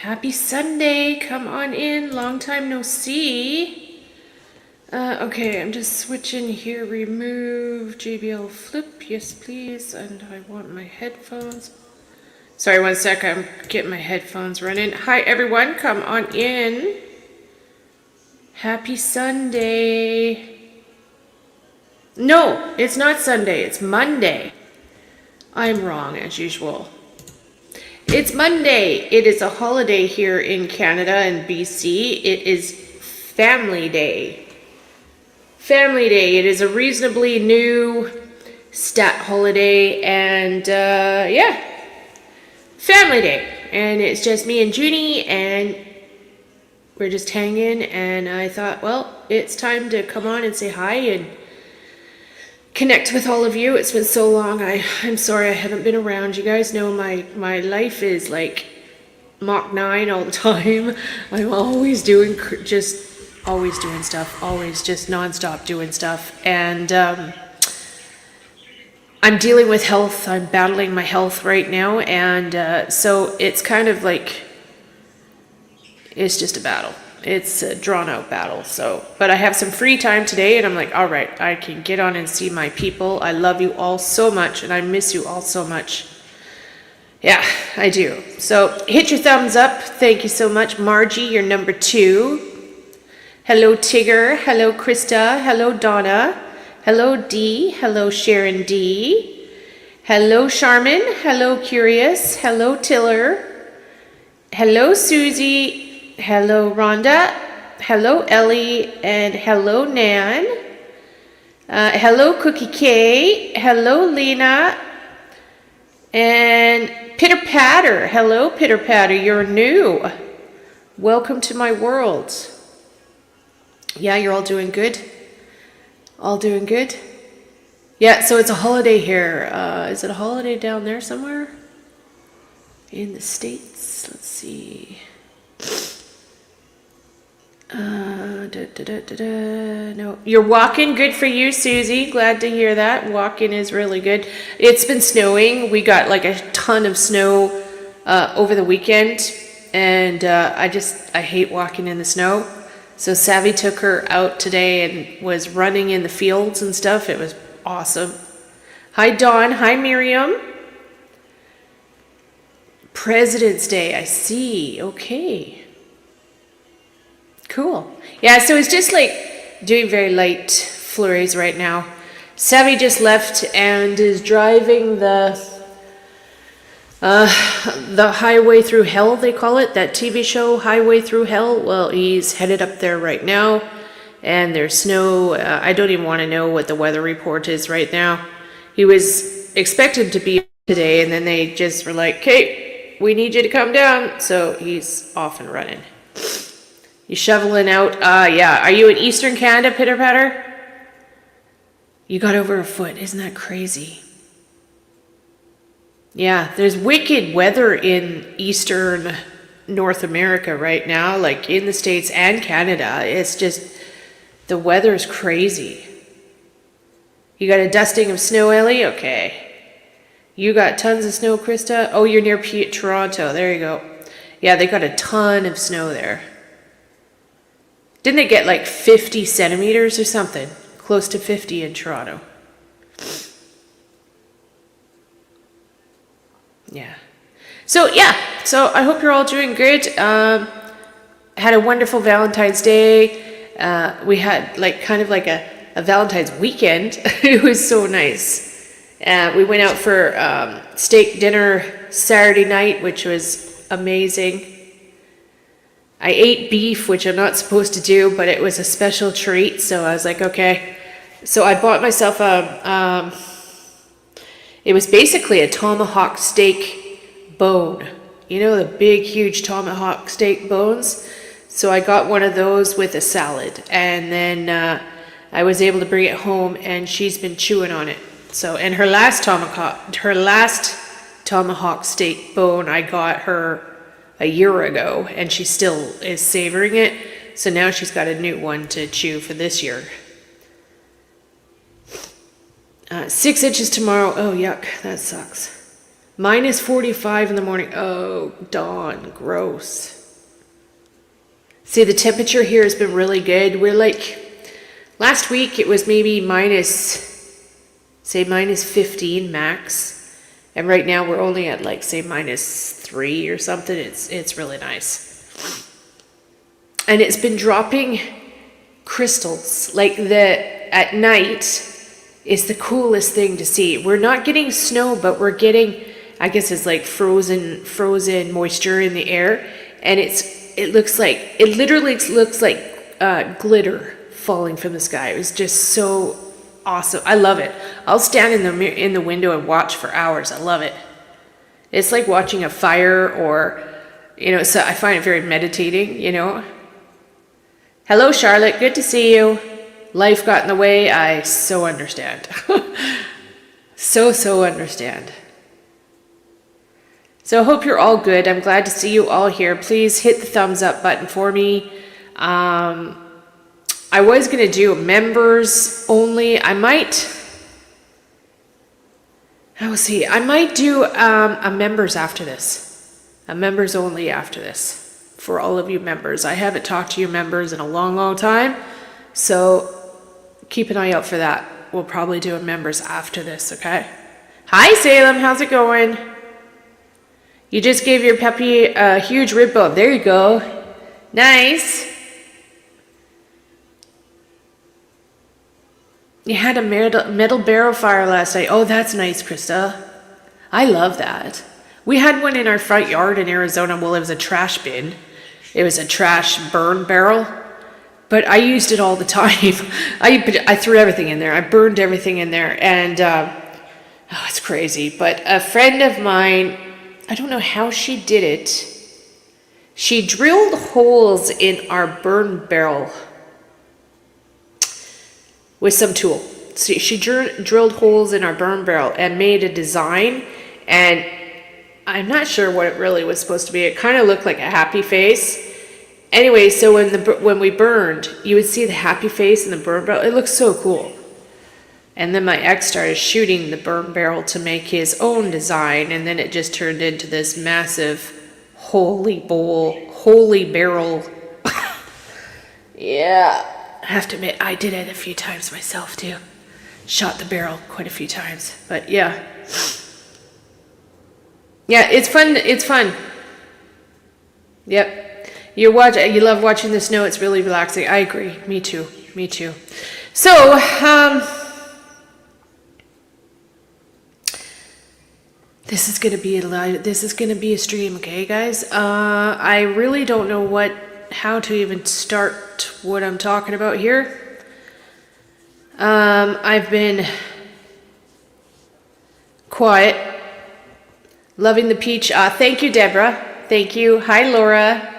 Happy Sunday. Come on in. Long time no see. Okay, I'm just switching here. Remove JBL flip. Yes, please. And I want my headphones. Sorry, one sec. I'm getting my headphones running. Hi, everyone. Come on in. Happy Sunday. No, it's not Sunday. It's Monday. I'm wrong, as usual. It's Monday. It is a holiday here in Canada and BC. It is Family Day. Family Day. It is a reasonably new stat holiday, and yeah, Family Day. And it's just me and Junie, and we're just hanging, and I thought, well, it's time to come on and say hi and connect with all of you. It's been so long. I'm sorry I haven't been around. You guys know my life is like Mach 9 all the time. I'm always doing stuff, always just nonstop doing stuff. And I'm dealing with health. I'm battling my health right now. And so it's kind of like, it's just a battle. It's a drawn out battle. But I have some free time today, and I'm like, all right, I can get on and see my people. I love you all so much, and I miss you all so much. Yeah, I do. So hit your thumbs up. Thank you so much. Margie, you're number 2. Hello, Tigger. Hello, Krista. Hello, Donna. Hello, Dee. Hello, Sharon D. Hello, Charmin. Hello, Curious. Hello, Tiller. Hello, Susie. Hello, Rhonda. Hello, Ellie. And hello, Nan. Hello, Cookie K. Hello, Lena. And Pitter Patter. Hello, Pitter Patter. You're new. Welcome to my world. Yeah, you're all doing good? All doing good? Yeah, so it's a holiday here. Is it a holiday down there somewhere? In the States? Let's see. No, you're walking. Good for you, Susie. Glad to hear that. Walking is really good. It's been snowing. We got like a ton of snow over the weekend, and I hate walking in the snow. So Savvy took her out today and was running in the fields and stuff. It was awesome. Hi, Dawn. Hi, Miriam. President's Day. I see. Okay. Cool. Yeah, so it's just like doing very light flurries right now. Savvy just left and is driving the Highway Through Hell, they call it, that TV show, Highway Through Hell. Well, he's headed up there right now, and there's snow. I don't even want to know what the weather report is right now. He was expected to be today, and then they just were like, "Okay, we need you to come down." So he's off and running. You shoveling out? Yeah. Are you in Eastern Canada, Pitter Patter? You got over a foot. Isn't that crazy? Yeah, there's wicked weather in Eastern North America right now, like in the States and Canada. It's just, the weather's crazy. You got a dusting of snow, Ellie? Okay. You got tons of snow, Krista? Oh, you're near Toronto. There you go. Yeah, they got a ton of snow there. Didn't they get like 50 centimeters or something? Close to 50 in Toronto. Yeah. So I hope you're all doing good. Had a wonderful Valentine's Day. We had like kind of like a Valentine's weekend. It was so nice. We went out for steak dinner Saturday night, which was amazing. I ate beef, which I'm not supposed to do, but it was a special treat, so I was like, okay. So I bought myself it was basically a tomahawk steak bone. You know, the big, huge tomahawk steak bones? So I got one of those with a salad, and then I was able to bring it home, and she's been chewing on it. So, and her last tomahawk steak bone, I got her a year ago, and she still is savoring it. So now she's got a new one to chew for this year. 6 inches tomorrow. Oh, yuck. That sucks. Minus 45 in the morning. Oh, dawn. Gross. See, the temperature here has been really good. We're like, last week it was maybe say minus 15 max. And right now we're only at like, say, -3 or something. It's really nice. And it's been dropping crystals. Like at night is the coolest thing to see. We're not getting snow, but we're getting, I guess it's like frozen moisture in the air. And it literally looks like glitter falling from the sky. It was just so awesome. I love it. I'll stand in the window and watch for hours. I love it. It's like watching a fire, or, so I find it very meditating, Hello, Charlotte. Good to see you. Life got in the way. I so understand. so understand. So I hope you're all good. I'm glad to see you all here. Please hit the thumbs up button for me. I was going to do members only. I might do a members after this. A members only after this. For all of you members. I haven't talked to you members in a long time. So keep an eye out for that. We'll probably do a members after this, okay? Hi, Salem. How's it going? You just gave your puppy a huge rib bump. There you go. Nice. You had a metal barrel fire last night. Oh, that's nice, Krista. I love that. We had one in our front yard in Arizona. Well, it was a trash bin. It was a trash burn barrel. But I used it all the time. I threw everything in there. I burned everything in there. And, it's crazy. But a friend of mine, I don't know how she did it. She drilled holes in our burn barrel with some tool. So she drilled holes in our burn barrel and made a design. And I'm not sure what it really was supposed to be. It kind of looked like a happy face. Anyway, so when we burned, you would see the happy face in the burn barrel. It looks so cool. And then my ex started shooting the burn barrel to make his own design, and then it just turned into this massive holy barrel. Yeah, I have to admit, I did it a few times myself too. Shot the barrel quite a few times, but yeah. Yeah, it's fun. It's fun. Yep. You love watching the snow. It's really relaxing. I agree. Me too. So, this is gonna be a stream, okay, guys? I really don't know how to even start what I'm talking about here. I've been quiet, loving the peach. Thank you, Deborah. Thank you. Hi, Laura.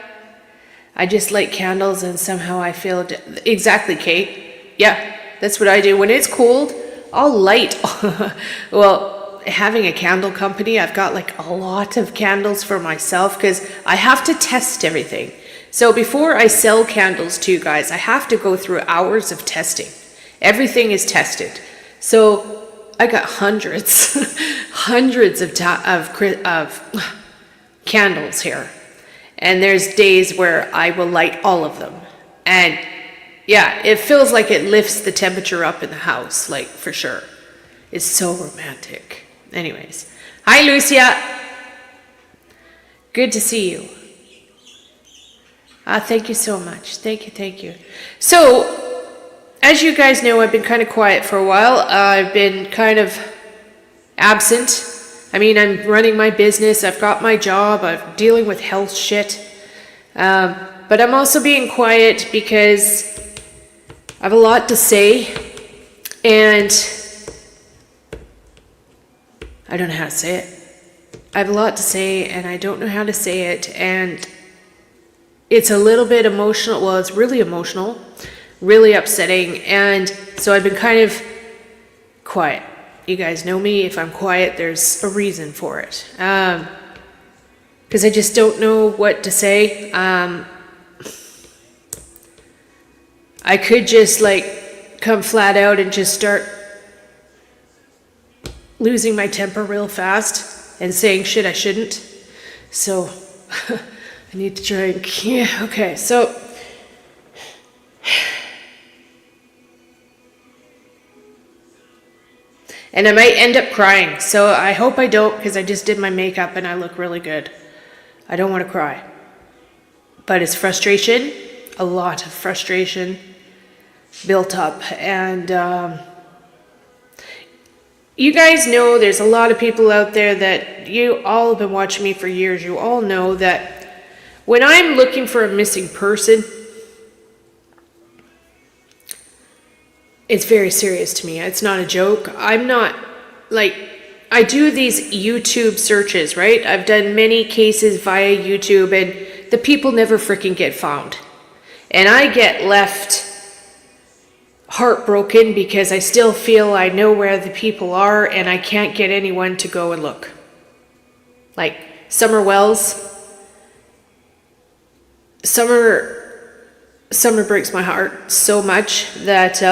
I just light candles and somehow I feel exactly, Kate. Yeah, that's what I do. When it's cold, I'll light. Well, having a candle company, I've got like a lot of candles for myself because I have to test everything. So before I sell candles to you guys, I have to go through hours of testing. Everything is tested. So I got hundreds of candles here. And there's days where I will light all of them. And yeah, it feels like it lifts the temperature up in the house, like for sure. It's so romantic. Anyways. Hi, Lucia. Good to see you. Thank you so much. Thank you. So, as you guys know, I've been kind of quiet for a while. I've been kind of absent. I mean, I'm running my business, I've got my job, I'm dealing with health shit. But I'm also being quiet because I have a lot to say, and I don't know how to say it. I have a lot to say, and I don't know how to say it, and it's a little bit emotional. Well, it's really emotional, really upsetting, and so I've been kind of quiet. You guys know me. If I'm quiet, there's a reason for it. Because I just don't know what to say. I could just like come flat out and just start losing my temper real fast and saying shit I shouldn't. So I need to try and, yeah, okay. So And I might end up crying. So I hope I don't, because I just did my makeup and I look really good. I don't want to cry. But it's frustration, a lot of frustration built up. And you guys know there's a lot of people out there that you all have been watching me for years. You all know that when I'm looking for a missing person, it's very serious to me. It's not a joke. I'm not, like, I do these YouTube searches, right? I've done many cases via YouTube, and the people never freaking get found. And I get left heartbroken because I still feel I know where the people are, and I can't get anyone to go and look. Like, Summer Wells. Summer breaks my heart so much that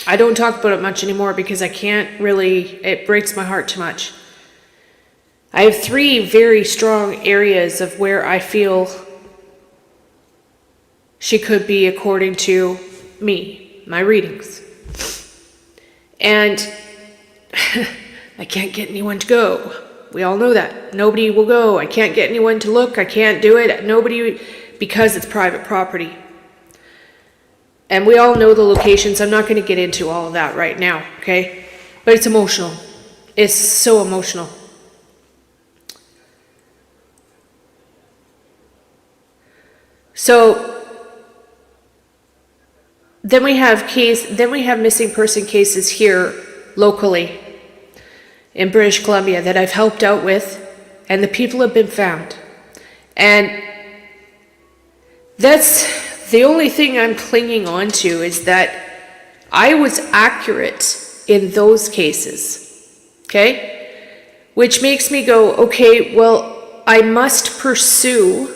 I don't talk about it much anymore because I can't really, it breaks my heart too much. I have 3 very strong areas of where I feel she could be according to me, my readings. And I can't get anyone to go. We all know that. Nobody will go. I can't get anyone to look. I can't do it. Nobody, because it's private property. And we all know the locations. I'm not going to get into all of that right now, okay? But it's emotional. It's so emotional. So then we have missing person cases here locally in British Columbia that I've helped out with, and the people have been found. And that's the only thing I'm clinging on to, is that I was accurate in those cases, okay? Which makes me go, okay, well, I must pursue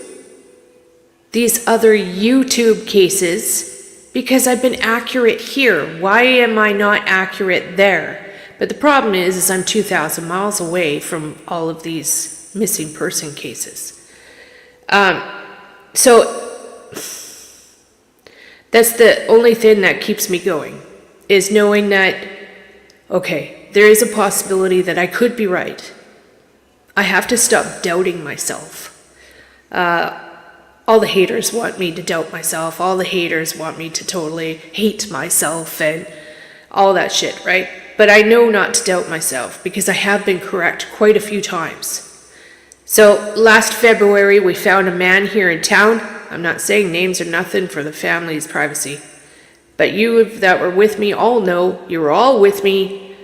these other YouTube cases because I've been accurate here. Why am I not accurate there? But the problem is I'm 2,000 miles away from all of these missing person cases. So that's the only thing that keeps me going, is knowing that, okay, there is a possibility that I could be right. I have to stop doubting myself. All the haters want me to doubt myself. All the haters want me to totally hate myself and all that shit, right? But I know not to doubt myself because I have been correct quite a few times. So last February, we found a man here in town. I'm not saying names or nothing for the family's privacy. But you that were with me all know, you were all with me.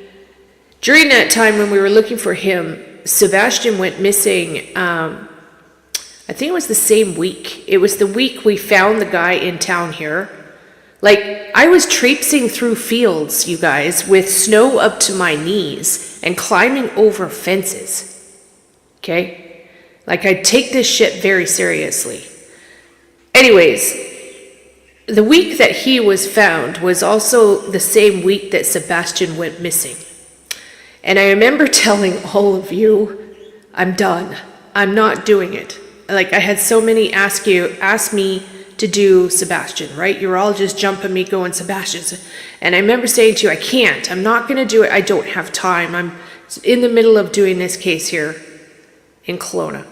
During that time when we were looking for him, Sebastian went missing, I think it was the same week. It was the week we found the guy in town here. Like, I was traipsing through fields, you guys, with snow up to my knees and climbing over fences. Okay? Like, I take this shit very seriously. Anyways, the week that he was found was also the same week that Sebastian went missing. And I remember telling all of you, I'm done. I'm not doing it. Like, I had so many ask me to do Sebastian, right? You're all just jumping me going, Sebastian. And I remember saying to you, I can't. I'm not going to do it. I don't have time. I'm in the middle of doing this case here in Kelowna.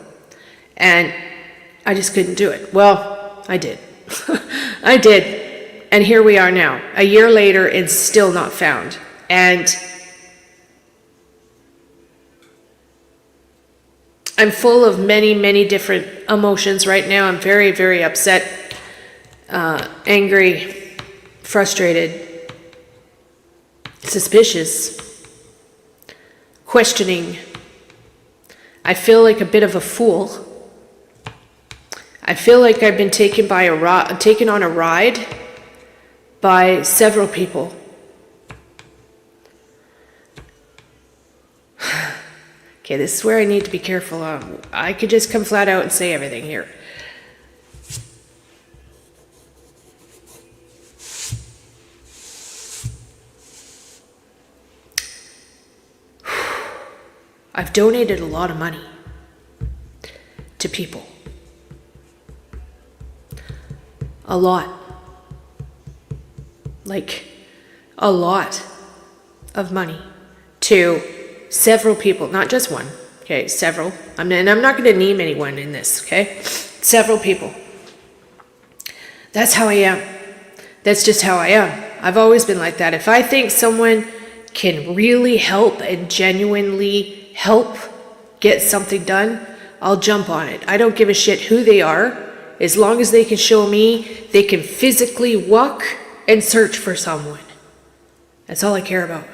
And I just couldn't do it. Well, I did. I did. And here we are now, a year later, and still not found. And I'm full of many, many different emotions right now. I'm very, very upset, angry, frustrated, suspicious, questioning. I feel like a bit of a fool. I feel like I've been taken on a ride by several people. Okay, this is where I need to be careful. I could just come flat out and say everything here. I've donated a lot of money to people. A lot. Like, a lot of money to several people, not just one, okay, several. And I'm not going to name anyone in this, okay? Several people. That's how I am. That's just how I am. I've always been like that. If I think someone can really help and genuinely help get something done, I'll jump on it. I don't give a shit who they are, as long as they can show me they can physically walk and search for someone. That's all I care about.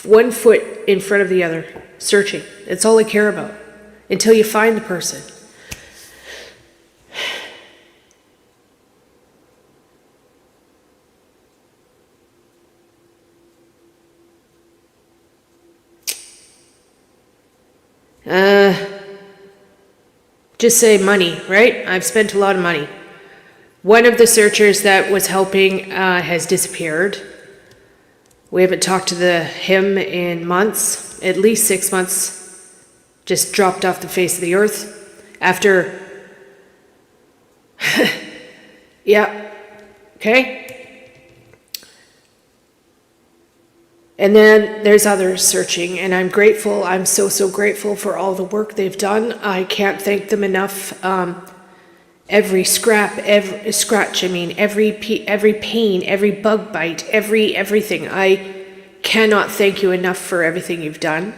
One foot in front of the other, searching. That's all I care about, until you find the person. Just say money, right? I've spent a lot of money. One of the searchers that was helping has disappeared. We haven't talked to him in months, at least 6 months. Just dropped off the face of the earth after. Yeah. Okay. And then there's others searching, and I'm grateful. I'm so grateful for all the work they've done. I can't thank them enough. Every scratch, every pain, every bug bite, everything. I cannot thank you enough for everything you've done.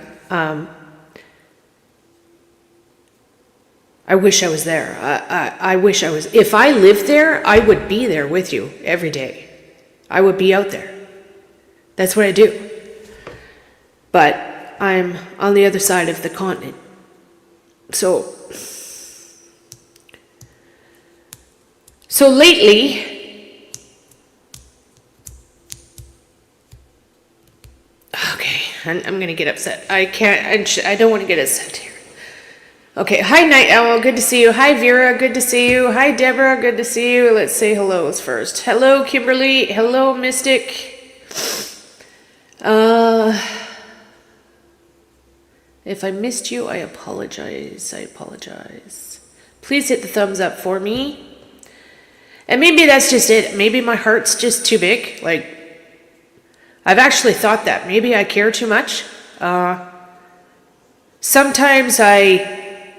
I wish I was there. I wish I was. If I lived there, I would be there with you every day. I would be out there. That's what I do. But I'm on the other side of the continent. So lately, okay, I'm going to get upset. I don't want to get upset here. Okay, hi Night Owl, good to see you. Hi Vera, good to see you. Hi Deborah, good to see you. Let's say hellos first. Hello Kimberly, hello Mystic. If I missed you, I apologize. Please hit the thumbs up for me. And maybe that's just it. Maybe my heart's just too big. Like, I've actually thought that. Maybe I care too much. Sometimes I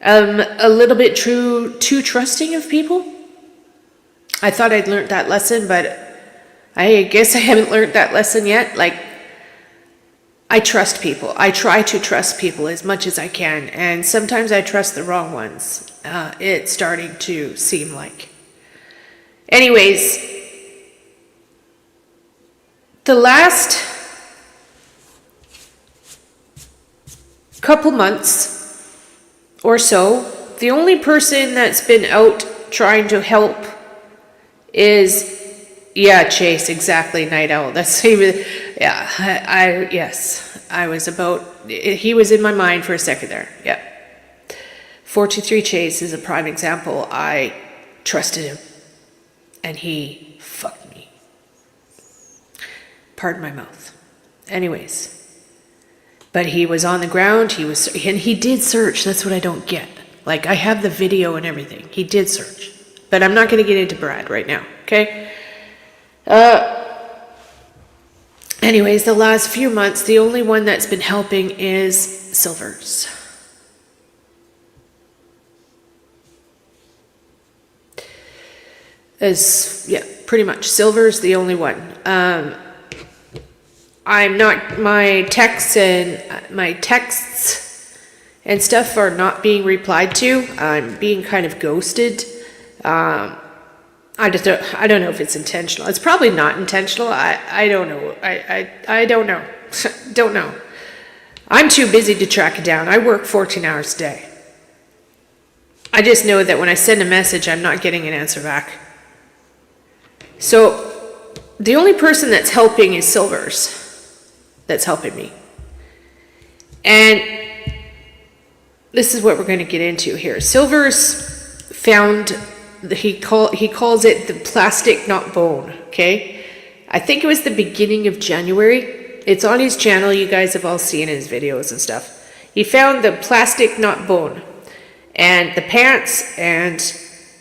am a little bit too trusting of people. I thought I'd learned that lesson, but I guess I haven't learned that lesson yet. Like, I trust people. I try to trust people as much as I can. And sometimes I trust the wrong ones. It's starting to seem like. Anyways, the last couple months or so, the only person that's been out trying to help is, yeah, Chase, exactly, Night Owl. That's even, yeah, yes, I was about, he was in my mind for a second there, yeah. 423 Chase is a prime example. I trusted him, and he fucked me. Pardon my mouth. Anyways, but he was on the ground, and he did search. That's what I don't get. Like, I have the video and everything. He did search. But I'm not going to get into Brad right now, okay? Anyways, the last few months, the only one that's been helping is Silvers. Yeah, pretty much. Silver's the only one. I'm not, my texts and stuff are not being replied to. I'm being kind of ghosted. I don't know if it's intentional. It's probably not intentional. I don't know. I don't know. Don't know. I'm too busy to track it down. I work 14 hours a day. I just know that when I send a message, I'm not getting an answer back. So the only person that's helping is Silvers. That's helping me. And this is what we're going to get into here. Silvers found, he calls it the plastic, not bone, okay? I think it was the beginning of January. It's on his channel. You guys have all seen his videos and stuff. He found the plastic, not bone, and the pants and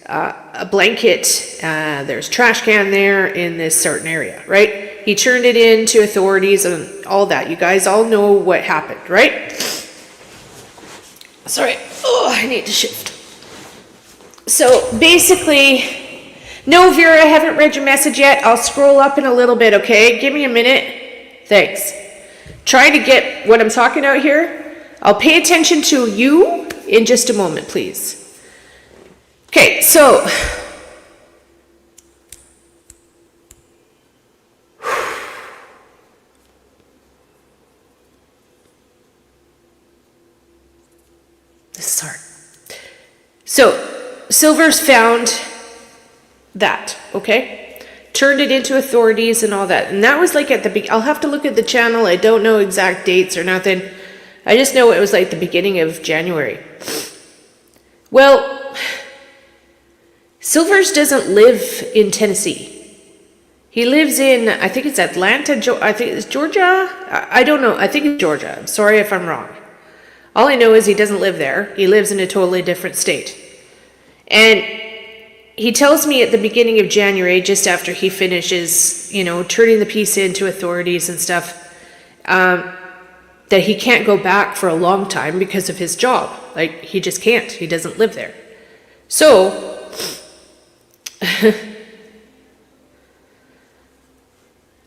a blanket. There's trash can there in this certain area, right? He turned it in to authorities and all that. You guys all know what happened, right? Sorry. Oh, I need to shift. So basically, no, Vera, I haven't read your message yet. I'll scroll up in a little bit, okay? Give me a minute. Thanks. Try to get what I'm talking about here. I'll pay attention to you in just a moment, please. Okay, so this is hard. So Silver's found that, okay? Turned it into authorities and all that. And that was like at the I'll have to look at the channel. I don't know exact dates or nothing. I just know it was like the beginning of January. Well, Silvers doesn't live in Tennessee. He lives in, I think it's Atlanta, I think it's Georgia. I don't know. I think it's Georgia. I'm sorry if I'm wrong. All I know is he doesn't live there. He lives in a totally different state. And he tells me at the beginning of January, just after he finishes, you know, turning the piece into authorities and stuff, that he can't go back for a long time because of his job. Like, he just can't. He doesn't live there. So,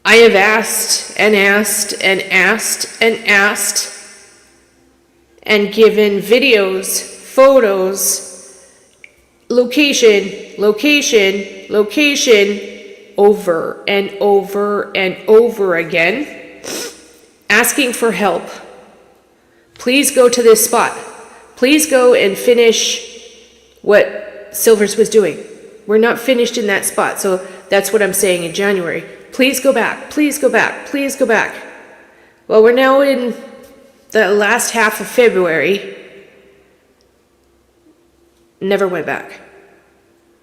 I have asked and asked and asked and asked and given videos, photos, location, over and over and over again, asking for help. Please go to this spot. Please go and finish what Silvers was doing. We're not finished in that spot, so that's what I'm saying in January. Please go back, please go back, please go back. Well, we're now in the last half of February. Never went back.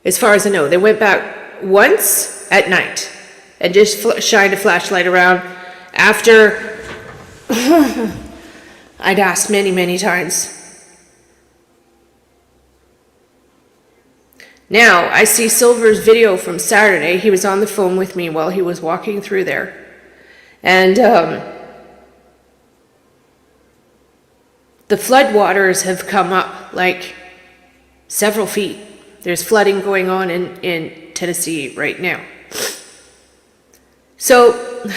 As far as I know, they went back once at night and just shined a flashlight around after I'd asked many, many times. Now, I see Silver's video from Saturday. He was on the phone with me while he was walking through there. And the floodwaters have come up like several feet. There's flooding going on in Tennessee right now. So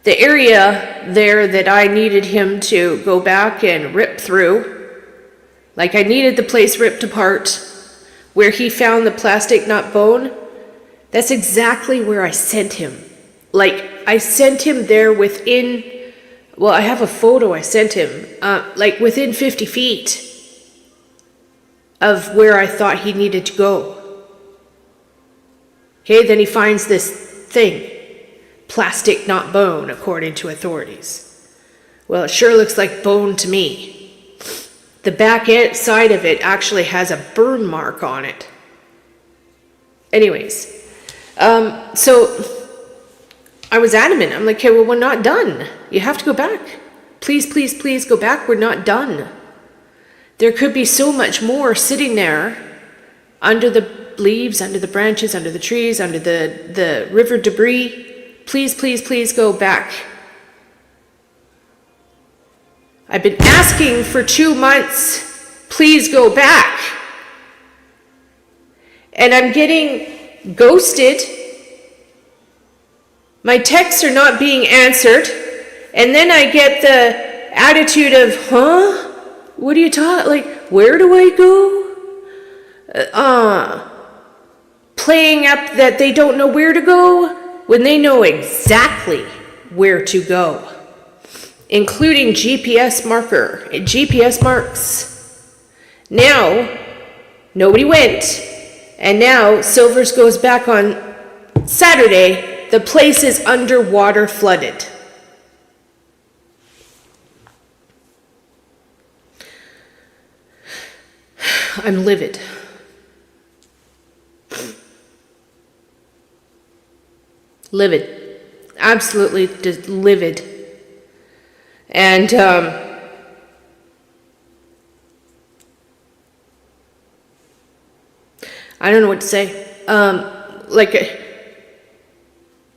the area there that I needed him to go back and rip through, like I needed the place ripped apart, where he found the plastic nut bone, that's exactly where I sent him. Like, I sent him there within, well, I have a photo I sent him, like within 50 feet of where I thought he needed to go. Okay, then he finds this thing, plastic, not bone, according to authorities. Well, it sure looks like bone to me. The back side of it actually has a burn mark on it. Anyways, so I was adamant. I'm like, okay, well, we're not done. You have to go back. Please, please, please go back. We're not done. There could be so much more sitting there under the leaves, under the branches, under the trees, under the river debris. Please, please, please go back. I've been asking for 2 months, please go back. And I'm getting ghosted. My texts are not being answered. And then I get the attitude of, huh? What are you talking, like, where do I go? Playing up that they don't know where to go when they know exactly where to go. Including GPS marks. Now, nobody went, and now Silvers goes back on Saturday. The place is underwater, flooded. I'm livid. Livid. Absolutely livid. And I don't know what to say. Like,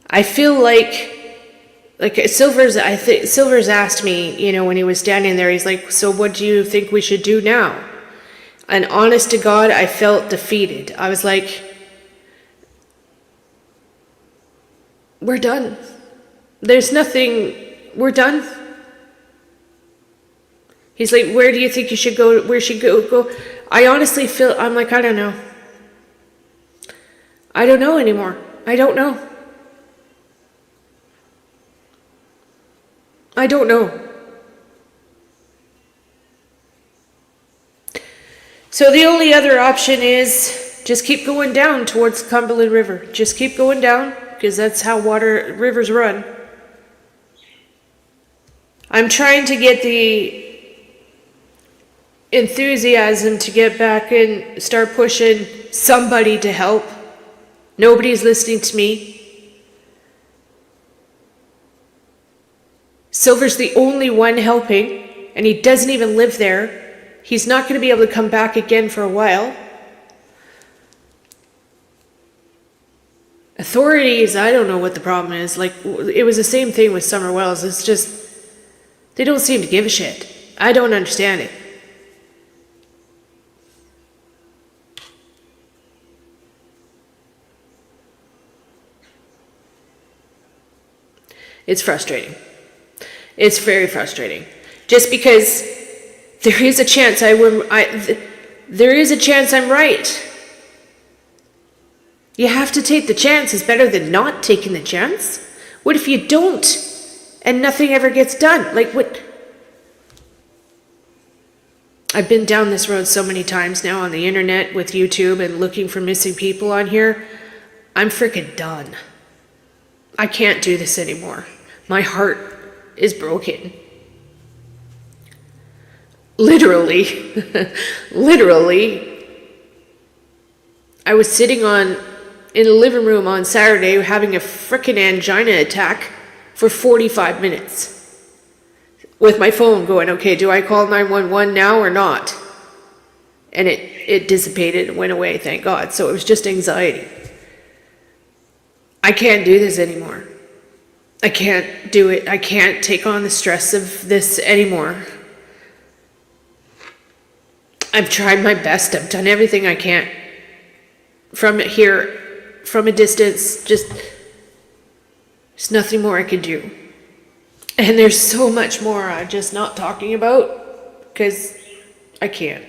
I feel like Silver's, I think Silver's asked me, you know, when he was standing there, he's like, so what do you think we should do now? And honest to God, I felt defeated. I was like, we're done. There's nothing, we're done. He's like, where do you think you should go? Where should go? I honestly feel, I'm like, I don't know. I don't know anymore. I don't know. I don't know. So the only other option is just keep going down towards Cumberland River. Just keep going down, because that's how rivers run. I'm trying to get the enthusiasm to get back and start pushing somebody to help. Nobody's listening to me. Silver's the only one helping, and he doesn't even live there. He's not going to be able to come back again for a while. Authorities, I don't know what the problem is. Like, it was the same thing with Summer Wells. It's just, they don't seem to give a shit. I don't understand it. It's frustrating. It's very frustrating. Just because there is a chance there is a chance I'm right. You have to take the chance. It's better than not taking the chance. What if you don't and nothing ever gets done? Like, what? I've been down this road so many times now on the internet with YouTube and looking for missing people on here. I'm freaking done. I can't do this anymore. My heart is broken. Literally. Literally. I was sitting in the living room on Saturday having a frickin' angina attack for 45 minutes. With my phone going, okay, do I call 911 now or not? And it dissipated and went away, thank God. So it was just anxiety. I can't do this anymore. I can't do it. I can't take on the stress of this anymore. I've tried my best. I've done everything I can. From here, from a distance, just there's nothing more I can do. And there's so much more I'm just not talking about because I can't.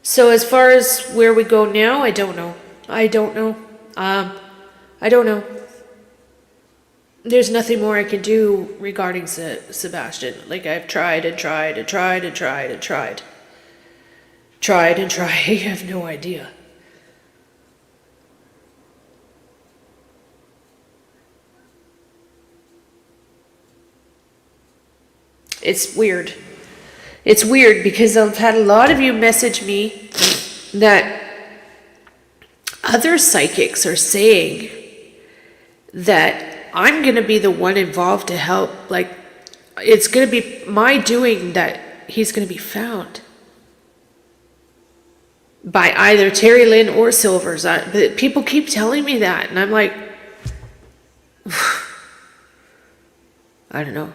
So as far as where we go now, I don't know. I don't know. I don't know. There's nothing more I can do regarding Sebastian. Like, I've tried and tried and tried and tried and tried. Tried and tried. I have no idea. It's weird. It's weird because I've had a lot of you message me that other psychics are saying that I'm going to be the one involved to help. Like, it's going to be my doing that he's going to be found by either Terry Lynn or Silvers. People keep telling me that, and I'm like, I don't know.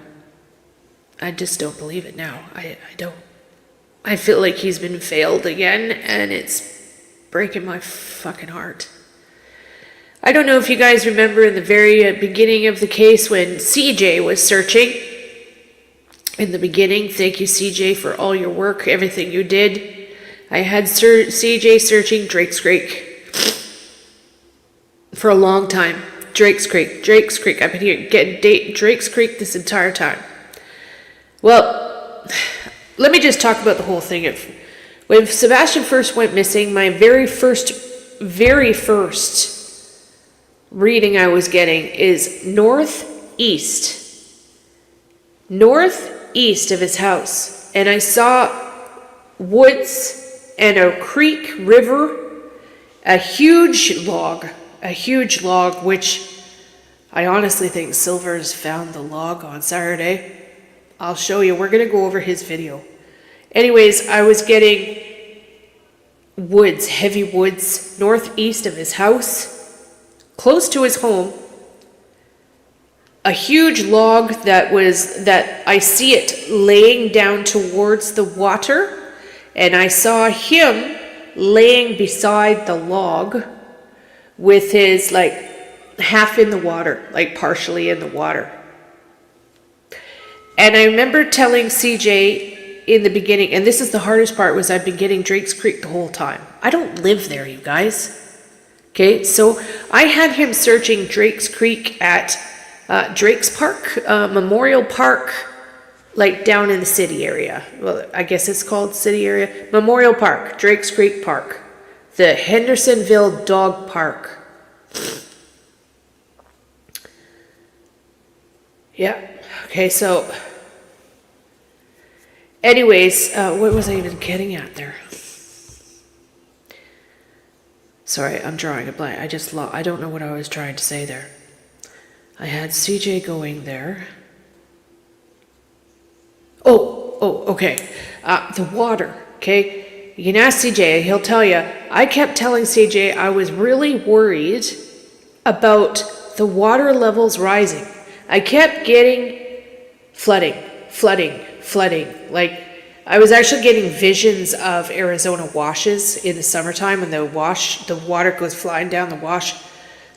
I just don't believe it now. I don't. I feel like he's been failed again, and it's breaking my fucking heart. I don't know if you guys remember in the very beginning of the case when CJ was searching. In the beginning, thank you CJ for all your work, everything you did. I had CJ searching Drake's Creek for a long time. Drake's Creek. I've been here getting Drake's Creek this entire time. Well, let me just talk about the whole thing. When Sebastian first went missing, my very first reading I was getting is northeast of his house. And I saw woods and a creek, river, a huge log, which I honestly think Silvers found the log on Saturday. I'll show you. We're going to go over his video. Anyways, I was getting woods, heavy woods, northeast of his house, close to his home. A huge log that I see it laying down towards the water, and I saw him laying beside the log with his like half in the water, like partially in the water. And I remember telling CJ in the beginning, and this is the hardest part, was I've been getting Drake's Creek the whole time. I don't live there, you guys. Okay, so I had him searching Drake's Creek at Drake's Park, Memorial Park, like down in the city area. Well, I guess it's called city area. Memorial Park, Drake's Creek Park, the Hendersonville Dog Park. Yeah, okay, so anyways, what was I even getting at there? Sorry, I'm drawing a blank. I don't know what I was trying to say there. I had CJ going there. Okay. The water, okay? You can ask CJ, he'll tell you. I kept telling CJ I was really worried about the water levels rising. I kept getting flooding. Like, I was actually getting visions of Arizona washes in the summertime when the water goes flying down the wash.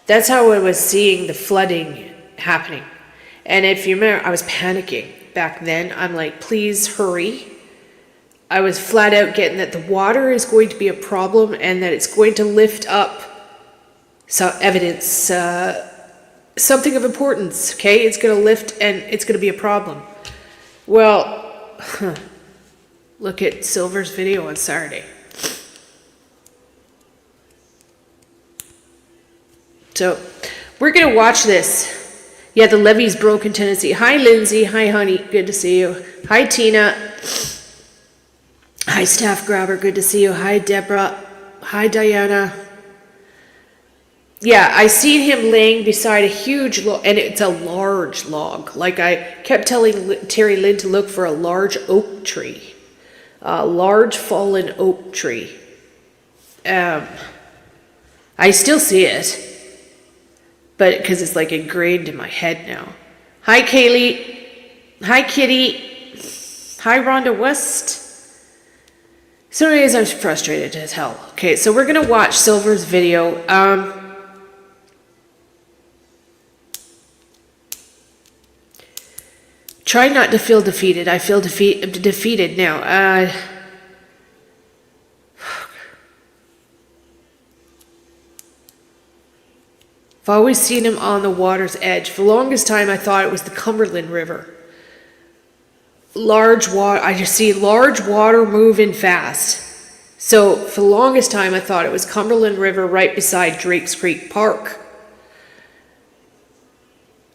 That's how I was seeing the flooding happening. And if you remember, I was panicking back then. I'm like, please hurry. I was flat out getting that the water is going to be a problem and that it's going to lift up some evidence, something of importance, okay? It's going to lift and it's going to be a problem. Well, look at Silver's video on Saturday. So we're going to watch this. Yeah, the levee's broke in Tennessee. Hi, Lindsay. Hi, honey. Good to see you. Hi, Tina. Hi, Staff Grabber. Good to see you. Hi, Deborah. Hi, Diana. Yeah, I seen him laying beside a huge log, and it's a large log. Like I kept telling Terry Lynn to look for a large oak tree. A large fallen oak tree. I still see it. But because it's like ingrained in my head now. Hi, Kaylee. Hi, Kitty. Hi, Rhonda West. So anyways, I was frustrated as hell. Okay, so we're going to watch Silver's video. Try not to feel defeated. I feel defeated now. I've always seen him on the water's edge. For the longest time, I thought it was the Cumberland River. Large water. I just see large water moving fast. So for the longest time, I thought it was Cumberland River right beside Drake's Creek Park.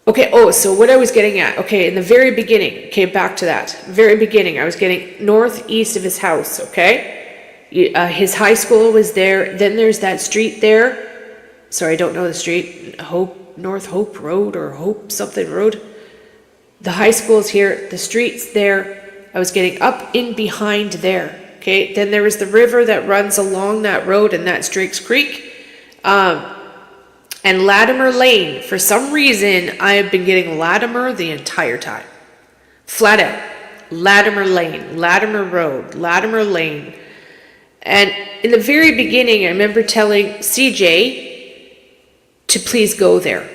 Okay, so what I was getting at. Okay, in the very beginning. Okay, back to that. Very beginning, I was getting northeast of his house, okay? His high school was there. Then there's that street there. Sorry, I don't know the street. North Hope Road or Hope something Road. The high school's here. The street's there. I was getting up in behind there. Okay, then there was the river that runs along that road, and that's Drake's Creek. And Latimer Lane. For some reason, I have been getting Latimer the entire time. Flat out. Latimer Lane, Latimer Road, Latimer Lane. And in the very beginning, I remember telling CJ to please go there.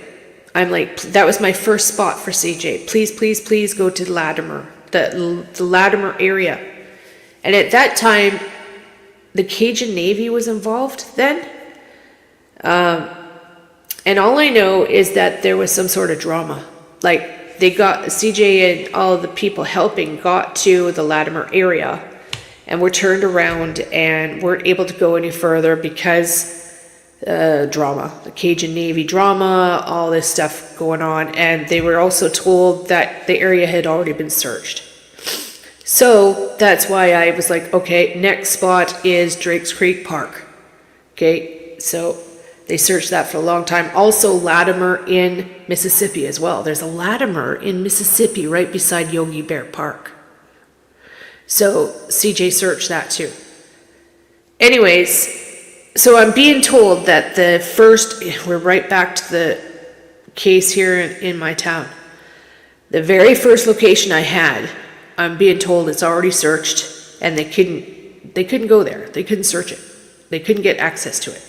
I'm like, that was my first spot for CJ. Please go to Latimer, the Latimer area. And at that time, the Cajun Navy was involved then. And all I know is that there was some sort of drama. Like, they got, CJ and all of the people helping got to the Latimer area and were turned around and weren't able to go any further because drama, the Cajun Navy drama, all this stuff going on. And they were also told that the area had already been searched. So that's why I was like, okay, next spot is Drake's Creek Park. Okay, so they searched that for a long time. Also Latimer in Mississippi as well. There's a Latimer in Mississippi right beside Yogi Bear Park. So CJ searched that too. Anyways, so I'm being told that we're right back to the case here in my town. The very first location I had, I'm being told it's already searched, and they couldn't go there. They couldn't search it. They couldn't get access to it.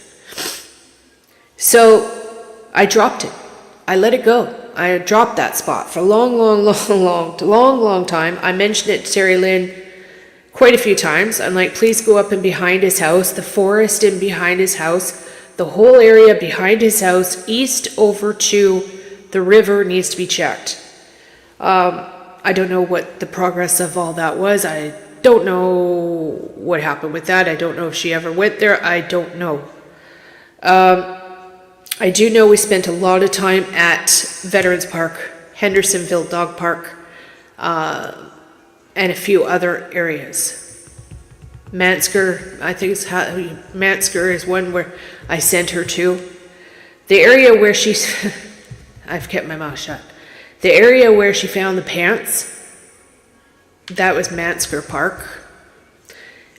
So I dropped it. I let it go. I dropped that spot for a long time. I mentioned it to Terry Lynn quite a few times. I'm like, please go up and behind his house, the forest in behind his house, the whole area behind his house, east over to the river needs to be checked. I don't know what the progress of all that was. I don't know what happened with that. I don't know if she ever went there. I don't know. I do know we spent a lot of time at Veterans Park, Hendersonville Dog Park, and a few other areas. Mansker, I think Mansker is one where I sent her to. The area where she's, I've kept my mouth shut. The area where she found the pants, that was Mansker Park.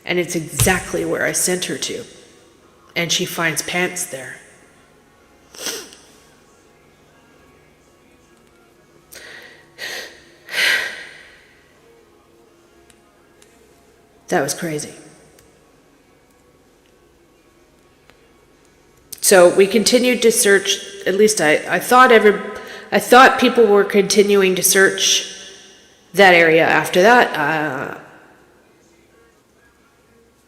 And it's exactly where I sent her to. And she finds pants there. That was crazy. So we continued to search, at least I thought people were continuing to search that area after that.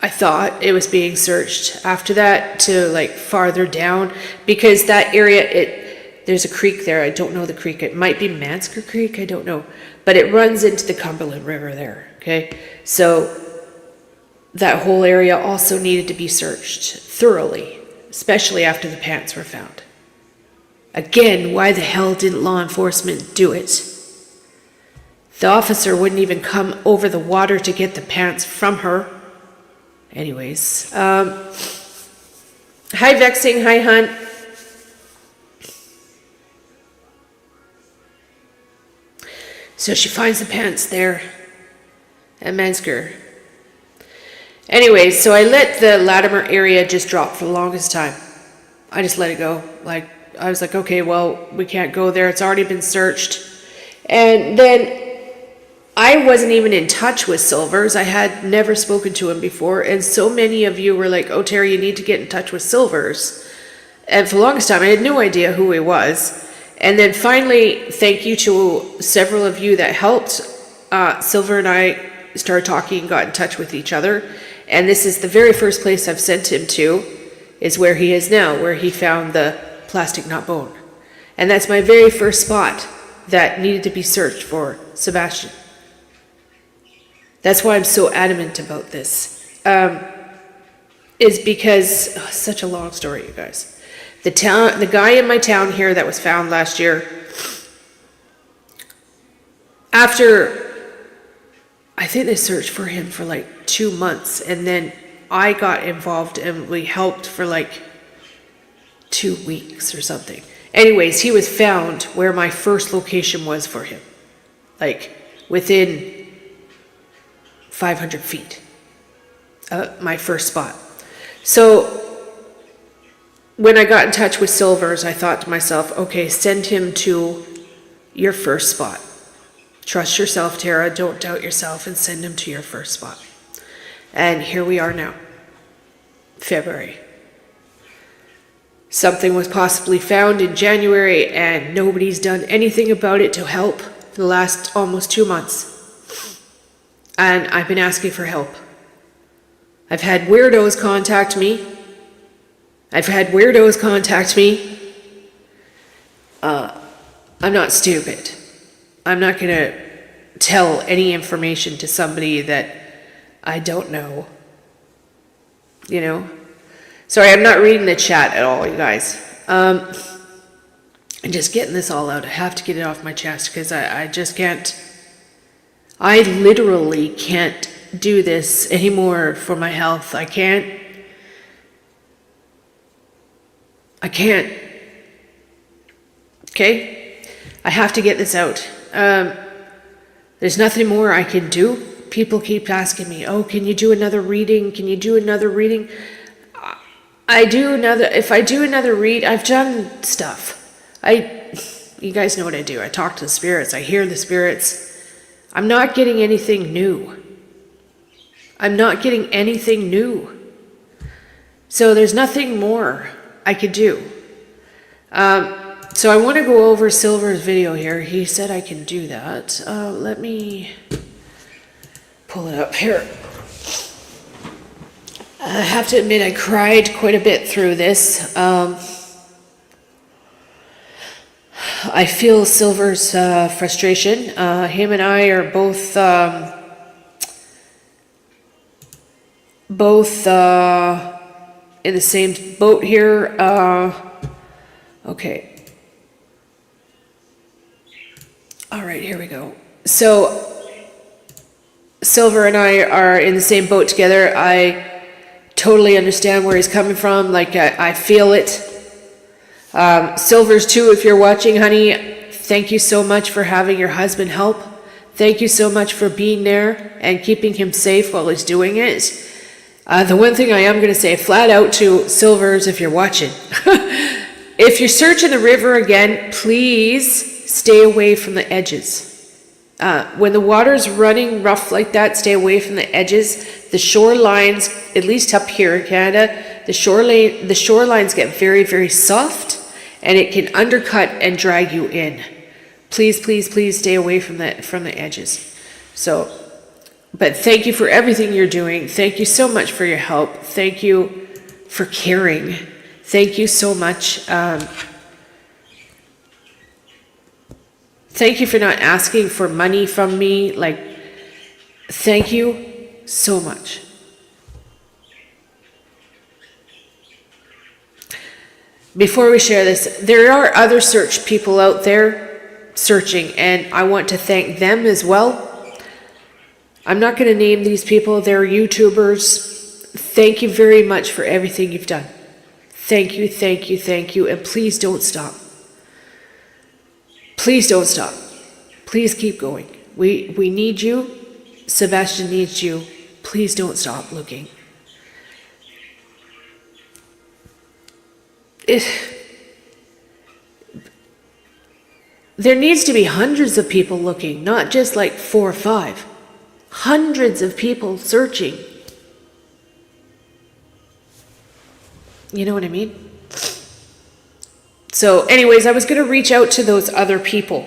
I thought it was being searched after that to like farther down, because that area, there's a creek there. I don't know the creek. It might be Mansker Creek. I don't know. But it runs into the Cumberland River there. Okay. So that whole area also needed to be searched thoroughly, especially after the pants were found. Again, why the hell didn't law enforcement do it? The officer wouldn't even come over the water to get the pants from her. Anyways, hi Vexing, hi Hunt. So she finds the pants there at Mansker. Anyways, so I let the Latimer area just drop for the longest time. I just let it go. Like, I was like, okay, well, we can't go there. It's already been searched. And then I wasn't even in touch with Silvers. I had never spoken to him before. And so many of you were like, oh, Terry, you need to get in touch with Silvers. And for the longest time, I had no idea who he was. And then finally, thank you to several of you that helped. Silver and I started talking and got in touch with each other. And this is the very first place I've sent him to, is where he is now, where he found the plastic knot bone. And that's my very first spot that needed to be searched for Sebastian. That's why I'm so adamant about this. Is because, such a long story, you guys. The guy in my town here that was found last year, after, I think they searched for him for like 2 months, and then I got involved and we helped for like 2 weeks or something. Anyways, he was found where my first location was for him, like within 500 feet, my first spot. So when I got in touch with Silvers, I thought to myself, okay, send him to your first spot. Trust yourself, Tara, don't doubt yourself, and send him to your first spot. And here we are now, February. Something was possibly found in January, and nobody's done anything about it to help for the last almost 2 months. And I've been asking for help. I've had weirdos contact me. I'm not stupid. I'm not going to tell any information to somebody that I don't know. You know? Sorry, I'm not reading the chat at all, you guys. I'm just getting this all out. I have to get it off my chest because I just can't. I literally can't do this anymore for my health. I can't. Okay? I have to get this out. There's nothing more I can do People keep asking me, oh, can you do another reading? Can you do another reading? If I do another read, I've done stuff. You guys know what I do. I talk to the spirits. I hear the spirits. I'm not getting anything new. I'm not getting anything new. So there's nothing more I could do. So I want to go over Silver's video here. He said I can do that. Let me pull it up here. I have to admit I cried quite a bit through this. I feel Silver's frustration. Him and I are both in the same boat here. Okay. All right, here we go. So Silver and I are in the same boat together. I totally understand where he's coming from. Like, I feel it. Silver's too, if you're watching, honey, thank you so much for having your husband help. Thank you so much for being there and keeping him safe while he's doing it. The one thing I am going to say flat out to Silver's, if you're watching, if you're searching the river again, please stay away from the edges. When the water's running rough like that, stay away from the edges. The shorelines, at least up here in Canada, the shorelines get very, very soft, and it can undercut and drag you in. Please, please, please stay away from the edges. So, but thank you for everything you're doing. Thank you so much for your help. Thank you for caring. Thank you so much. Thank you for not asking for money from me. Like, thank you so much. Before we share this, there are other search people out there searching, and I want to thank them as well. I'm not going to name these people. They're YouTubers. Thank you very much for everything you've done. Thank you, thank you, thank you, and please don't stop. Please don't stop. Please keep going. We need you. Sebastian needs you. Please don't stop looking. There needs to be hundreds of people looking, not just like 4 or 5. Hundreds of people searching. You know what I mean? So anyways, I was going to reach out to those other people.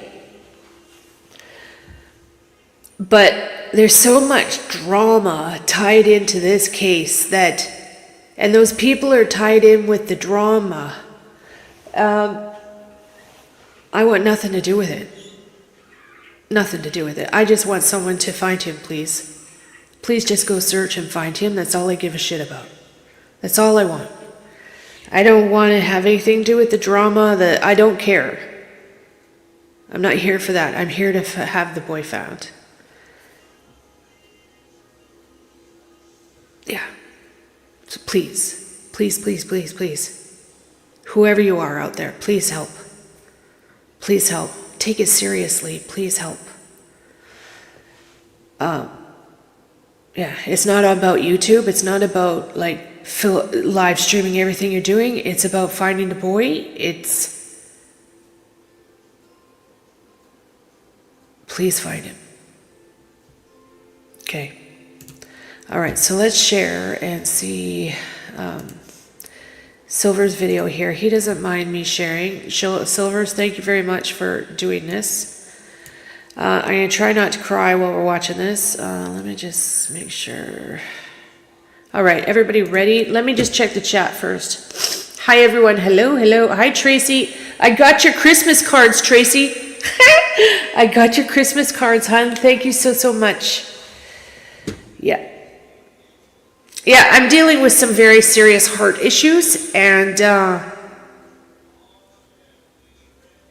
But there's so much drama tied into this case that, and those people are tied in with the drama. I want nothing to do with it. Nothing to do with it. I just want someone to find him, please. Please just go search and find him. That's all I give a shit about. That's all I want. I don't want to have anything to do with the drama. I don't care. I'm not here for that. I'm here to have the boy found. Yeah. So please, please, please, please, please, whoever you are out there, please help. Please help. Take it seriously. Please help. Yeah, it's not about YouTube. It's not about like live streaming everything you're doing. It's about finding the boy. Please find him. Okay. All right, so let's share and see Silver's video here. He doesn't mind me sharing. Silver's, thank you very much for doing this. I'm going to try not to cry while we're watching this. Let me just make sure. All right, everybody ready? Let me just check the chat first. Hi, everyone. Hello, hello. Hi, Tracy. I got your Christmas cards, Tracy. I got your Christmas cards, hon. Thank you so, so much. Yeah. Yeah, I'm dealing with some very serious heart issues, and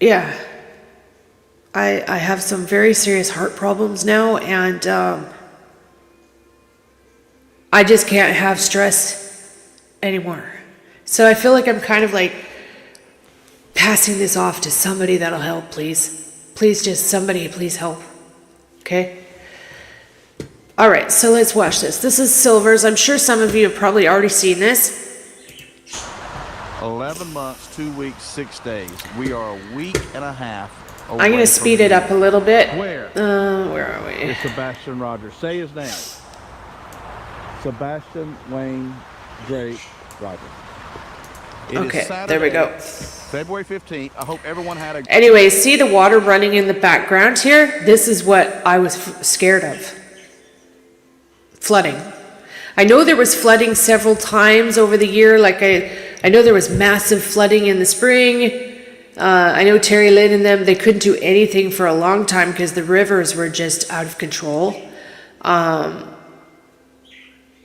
yeah, I have some very serious heart problems now, and I just can't have stress anymore. So I feel like I'm kind of like passing this off to somebody that'll help, please. Please, just somebody, please help. Okay? All right, so let's watch this. This is Silver's. I'm sure some of you have probably already seen this. 11 months, 2 weeks, 6 days. We are a week and a half away. I'm going to speed it up a little bit. Where? Where are we? It's Sebastian Rogers. Say his name. Sebastian Wayne Drake Rogers. Okay, there we go. February 15th. I hope everyone had a... Anyway, see the water running in the background here? This is what I was scared of. Flooding. I know there was flooding several times over the year. Like I know there was massive flooding in the spring. I know Terry Lynn and them, they couldn't do anything for a long time because the rivers were just out of control.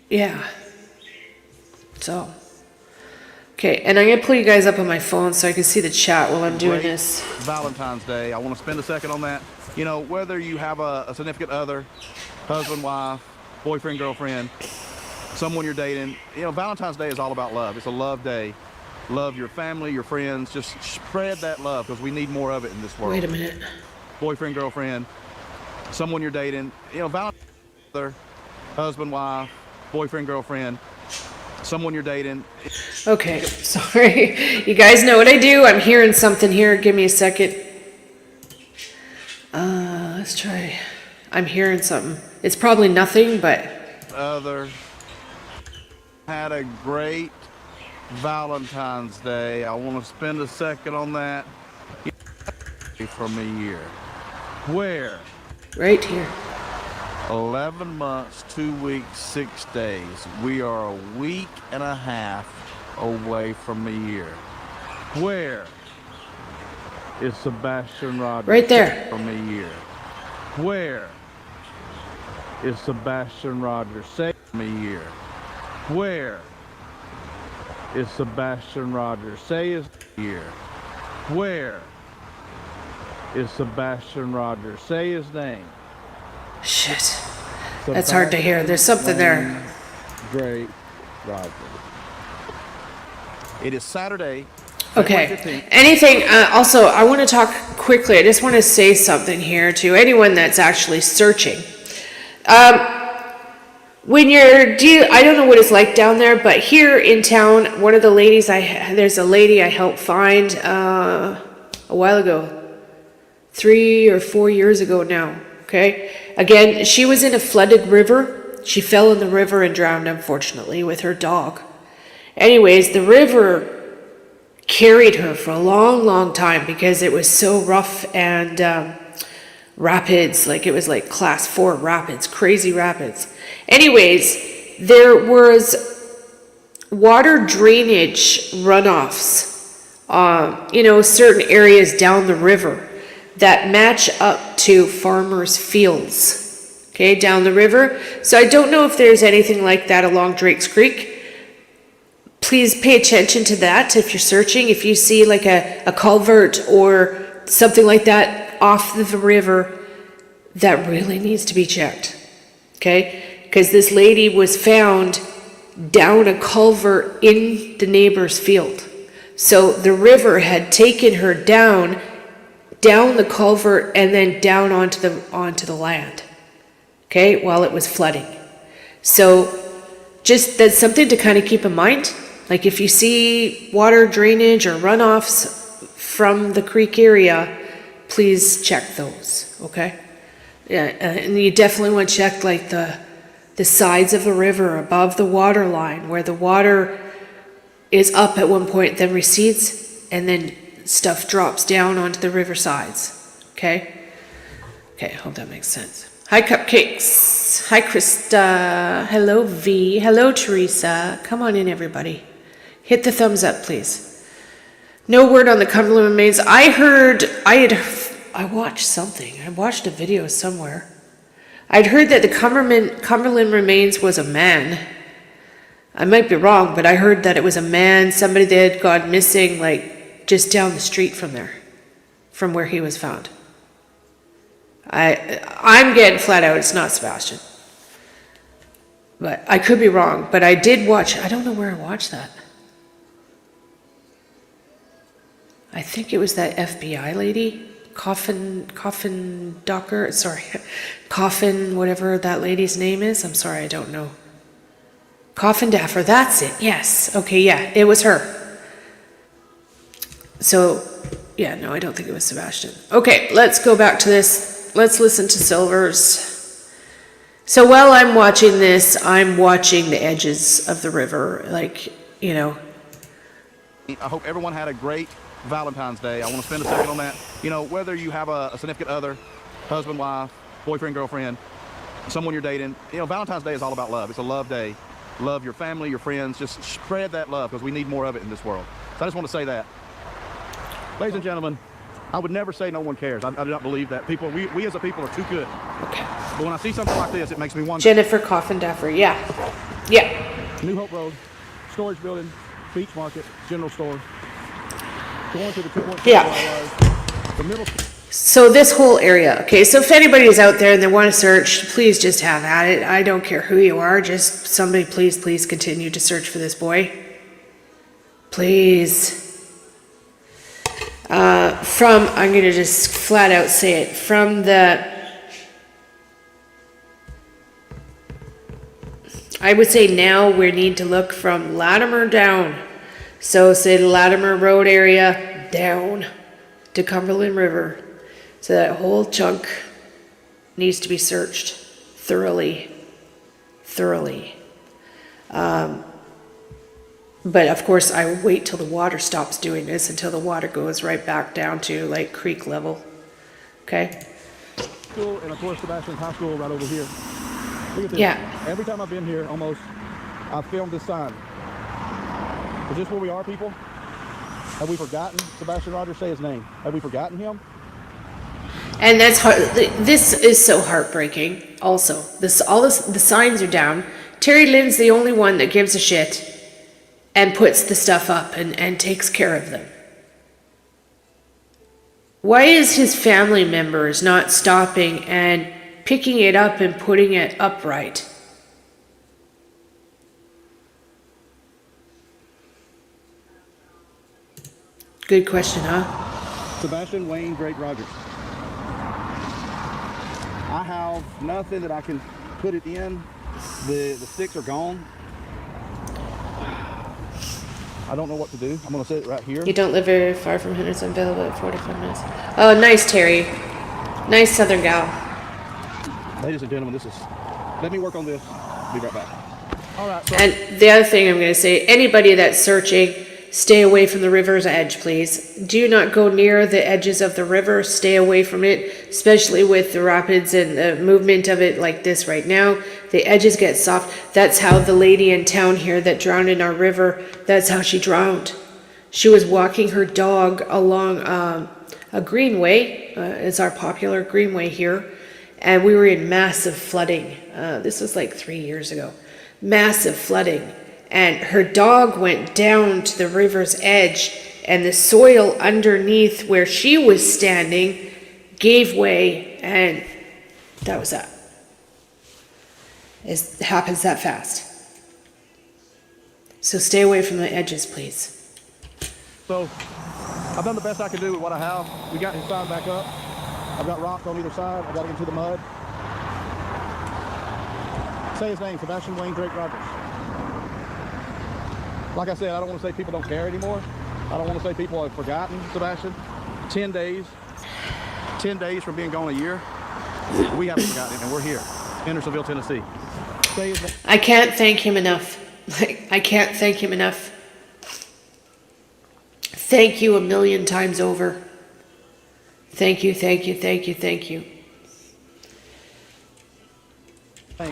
Yeah. So, okay, and I'm going to pull you guys up on my phone so I can see the chat while I'm doing this. Valentine's Day. I want to spend a second on that. You know, whether you have a significant other, husband, wife, boyfriend, girlfriend, someone you're dating, you know, Valentine's Day is all about love. It's a love day. Love your family, your friends. Just spread that love because we need more of it in this world. Wait a minute. Boyfriend, girlfriend, someone you're dating, you know, Valentine's Day, husband, wife, boyfriend, girlfriend, someone you're dating. Okay, sorry. You guys know what I do. I'm hearing something here. Give me a second. Let's try. I'm hearing something. It's probably nothing, but... Other had a great Valentine's Day. I want to spend a second on that. From a year. Where? Right here. 11 months, 2 weeks, 6 days. We are a week and a half away from a year. Where is Sebastian Rogers? Right there. From a year. Where is Sebastian Rogers? Say from a year. Where is Sebastian Rogers? Say his year. Where is Sebastian Rogers? Say his name. Shit. That's hard to hear. There's something there. Great Rogers. It is Saturday. Okay. Anything, also, I want to talk quickly. I just want to say something here to anyone that's actually searching. When you're, I don't know what it's like down there, but here in town, one of the ladies, there's a lady I helped find a while ago, 3 or 4 years ago now, okay? Again, she was in a flooded river. She fell in the river and drowned, unfortunately, with her dog. Anyways, the river carried her for a long, long time because it was so rough and rapids, like it was like class 4 rapids, crazy rapids. Anyways, there was water drainage runoffs, you know, certain areas down the river that match up to farmers' fields, okay, down the river. So I don't know if there's anything like that along Drake's Creek. Please pay attention to that if you're searching. If you see like a culvert or something like that off the river, that really needs to be checked, okay? Because this lady was found down a culvert in the neighbor's field. So the river had taken her down the culvert and then down onto the land, okay, while it was flooding. So just that's something to kind of keep in mind. Like if you see water drainage or runoffs from the creek area, please check those, okay? Yeah, and you definitely want to check like the sides of the river above the water line, where the water is up at one point, then recedes, and then stuff drops down onto the river sides, okay? Okay, I hope that makes sense. Hi, Cupcakes. Hi, Krista. Hello, V. Hello, Teresa. Come on in, everybody. Hit the thumbs up, please. No word on the Cumberland remains. I watched something. I watched a video somewhere. I'd heard that the Cumberland remains was a man. I might be wrong, but I heard that it was a man, somebody that had gone missing, like, just down the street from there, from where he was found. I'm getting flat out, it's not Sebastian. But I could be wrong, but I did watch, I don't know where I watched that. I think it was that FBI lady Coffin Docker, sorry, Coffin, whatever that lady's name is. I'm sorry, I don't know. Coffin Daffer, that's it, yes. Okay, yeah, it was her. So, yeah, no, I don't think it was Sebastian. Okay, let's go back to this. Let's listen to Silver's. So while I'm watching this, I'm watching the edges of the river, like, you know. I hope everyone had a great Valentine's Day. I want to spend a second on that. You know, whether you have a significant other, husband, wife, boyfriend, girlfriend, someone you're dating, you know, Valentine's Day is all about love. It's a love day. Love your family, your friends. Just spread that love because we need more of it in this world. So I just want to say that. Ladies and gentlemen, I would never say no one cares. I do not believe that. People, we as a people are too good. Okay. But when I see something like this, it makes me wonder. Jennifer Coffin Daffer, yeah. Yeah. New Hope Road, storage building, beach market, general store. Going to the 2.2 Yeah. the middle. So this whole area, okay, so if anybody's out there and they want to search, please just have at it. I don't care who you are, just somebody please continue to search for this boy. Please. I'm going to just flat out say it, I would say now we need to look from Latimer down. So say the Latimer Road area down to Cumberland River. So that whole chunk needs to be searched thoroughly. But of course I wait till the water stops doing this, until the water goes right back down to like creek level. Okay? School, and of course Sebastian's high school right over here. Look at this. Yeah. Every time I've been here, almost, I've filmed this sign. Is this where we are, people? Have we forgotten Sebastian Rogers? Say his name. Have we forgotten him? And that's hard. This is so heartbreaking. Also, the signs are down. Terry Lynn's the only one that gives a shit and puts the stuff up and takes care of them. Why is his family members not stopping and picking it up and putting it upright? Good question, huh? Sebastian Wayne Great Rogers. I have nothing that I can put it in. The sticks are gone. I don't know what to do. I'm going to sit right here. You don't live very far from Henderson, available at 45 minutes. Oh, nice, Terry. Nice Southern gal. Ladies and gentlemen, let me work on this. Be right back. All right. So And the other thing I'm going to say, anybody that's searching, stay away from the river's edge, please. Do not go near the edges of the river. Stay away from it, especially with the rapids and the movement of it like this right now. The edges get soft. That's how the lady in town here that drowned in our river, that's how she drowned. She was walking her dog along a greenway. It's our popular greenway here. And we were in massive flooding. This was like 3 years ago. Massive flooding. And her dog went down to the river's edge, and the soil underneath where she was standing gave way, and that was that. It happens that fast. So stay away from the edges, please. So I've done the best I can do with what I have. We got his side back up. I've got rocks on either side. I got to get into the mud. Say his name, Sebastian Wayne Drake Rogers. Like I said, I don't want to say people don't care anymore. I don't want to say people have forgotten Sebastian. 10 days from being gone a year. We haven't forgotten him, and we're here, Hendersonville, Tennessee. I can't thank him enough. I can't thank him enough. Thank you a million times over. Thank you. Thanks,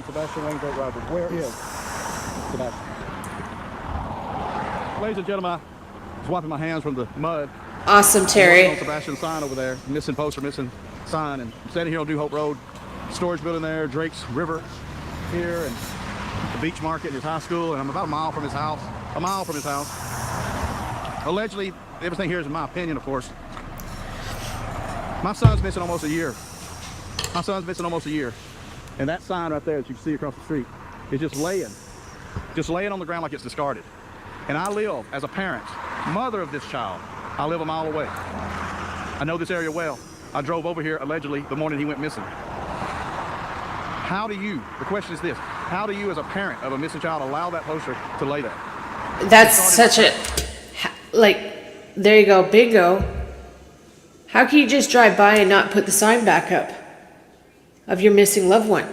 Sebastian Wayne Great Rogers. Where is Sebastian? Ladies and gentlemen, I was wiping my hands from the mud. Awesome, Terry. On Sebastian's sign over there, missing poster, missing sign, and I'm standing here on New Hope Road, storage building there, Drake's River here, and the beach market and his high school, and I'm about a mile from his house. Allegedly, everything here is in my opinion, of course. My son's missing almost a year. And that sign right there that you can see across the street is just laying on the ground like it's discarded. And I live, as a parent, mother of this child, I live a mile away. I know this area well. I drove over here allegedly the morning he went missing. The question is this, how do you as a parent of a missing child allow that poster to lay there? That's such a, like, there you go, bingo. How can you just drive by and not put the sign back up of your missing loved one?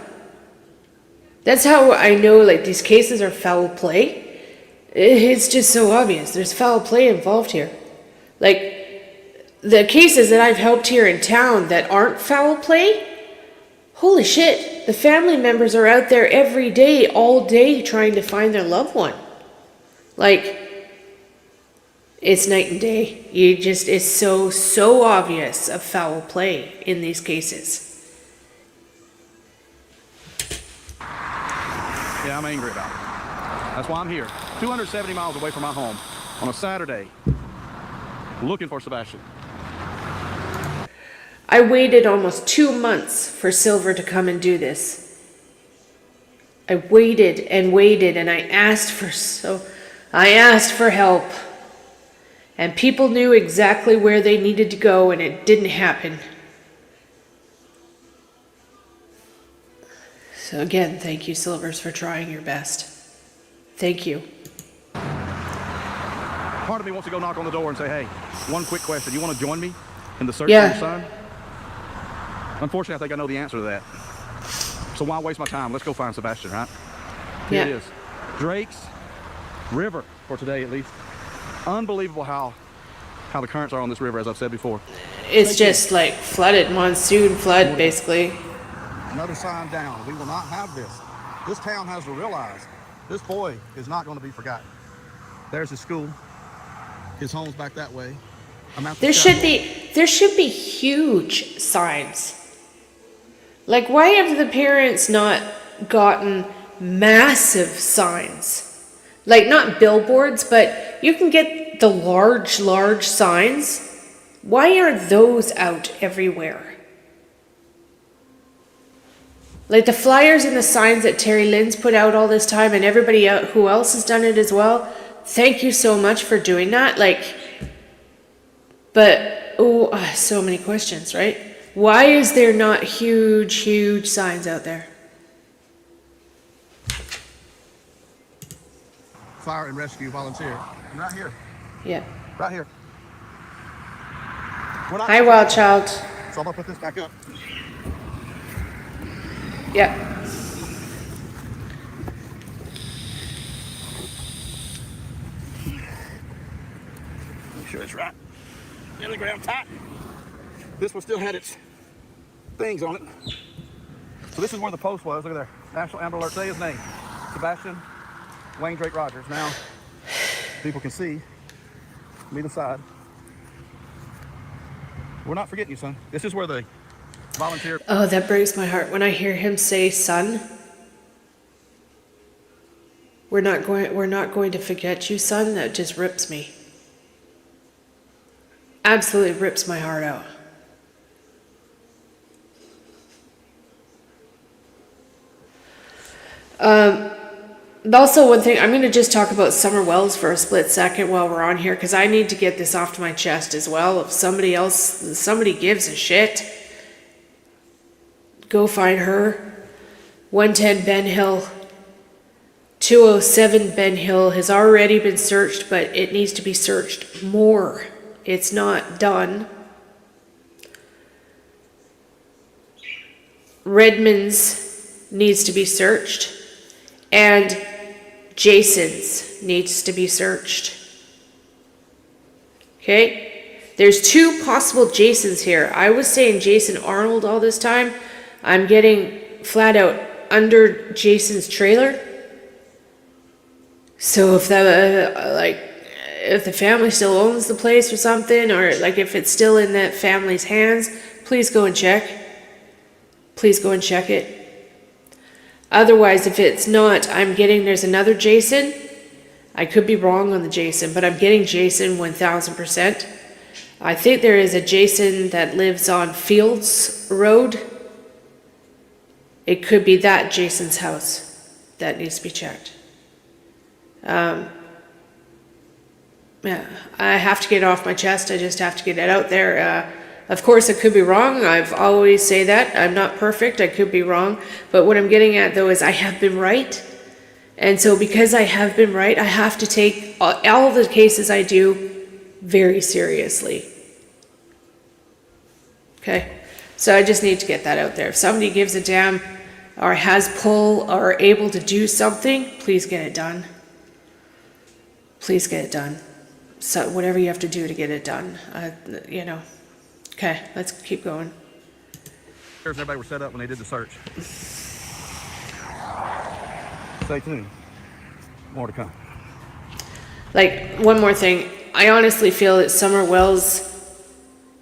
That's how I know, like, these cases are foul play. It's just so obvious. There's foul play involved here. Like, the cases that I've helped here in town that aren't foul play, holy shit, the family members are out there every day, all day, trying to find their loved one. Like, it's night and day. It's so obvious of foul play in these cases. Yeah, I'm angry about it. That's why I'm here, 270 miles away from my home on a Saturday, looking for Sebastian. I waited almost 2 months for Silver to come and do this. I waited and waited, and I asked for help. And people knew exactly where they needed to go, and it didn't happen. So again, thank you, Silvers, for trying your best. Thank you. Part of me wants to go knock on the door and say, hey, one quick question. You want to join me in the search Yeah. for your son? Unfortunately, I think I know the answer to that. So why waste my time? Let's go find Sebastian, right? Here Yeah. it is. Drake's River, for today at least. Unbelievable how the currents are on this river, as I've said before. It's just like flooded, monsoon flood, basically. Another sign down. We will not have this. This town has to realize this boy is not going to be forgotten. There's his school. His home's back that way. There should be huge signs. Like, why have the parents not gotten massive signs? Like, not billboards, but you can get the large signs. Why are those out everywhere? Like the flyers and the signs that Terry Lynn's put out all this time, and everybody who else has done it as well. Thank you so much for doing that. But so many questions, right? Why is there not huge signs out there? Fire and rescue volunteer. I'm right here. Yeah. Right here. Hi, Wild Child. So I'm gonna put this back up. Yeah. Make sure it's right. In the ground tight. This one still had its things on it. So this is where the post was. Look at there. National Amber Alert. Say his name. Sebastian Wayne Drake Rogers. Now, people can see from either side. We're not forgetting you, son. This is where the volunteer... Oh, that breaks my heart when I hear him say, son. We're not going to forget you, son. That just rips me. Absolutely rips my heart out. Also, one thing, I'm going to just talk about Summer Wells for a split second while we're on here, because I need to get this off to my chest as well. If somebody gives a shit, go find her. 110 Ben Hill, 207 Ben Hill has already been searched, but it needs to be searched more. It's not done. Redmond's needs to be searched, and Jason's needs to be searched. Okay? There's two possible Jasons here. I was saying Jason Arnold all this time. I'm getting flat out under Jason's trailer. So if if the family still owns the place or something, or if it's still in that family's hands, please go and check. Please go and check it. Otherwise, if it's not, there's another Jason. I could be wrong on the Jason, but I'm getting Jason 1000%. I think there is a Jason that lives on Fields Road. It could be that Jason's house that needs to be checked. Yeah, I have to get it off my chest. I just have to get it out there. Of course, I could be wrong. I've always say that. I'm not perfect. I could be wrong. But what I'm getting at, though, is I have been right. And so because I have been right, I have to take all of the cases I do very seriously. Okay? So I just need to get that out there. If somebody gives a damn or has pull or able to do something, please get it done. Please get it done. So whatever you have to do to get it done, you know. Okay, let's keep going. Everybody were set up when they did the search. Stay tuned. More to come. Like, one more thing. I honestly feel that Summer Wells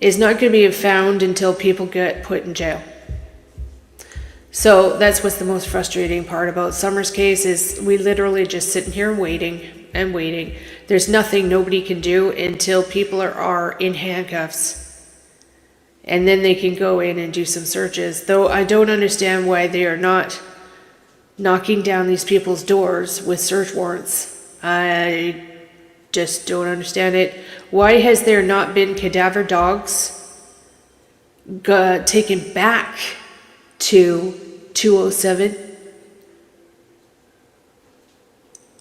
is not going to be found until people get put in jail. So that's what's the most frustrating part about Summer's case is we literally just sitting here waiting and waiting. There's nothing nobody can do until people are in handcuffs. And then they can go in and do some searches. Though I don't understand why they are not knocking down these people's doors with search warrants. I just don't understand it. Why has there not been cadaver dogs taken back to 207?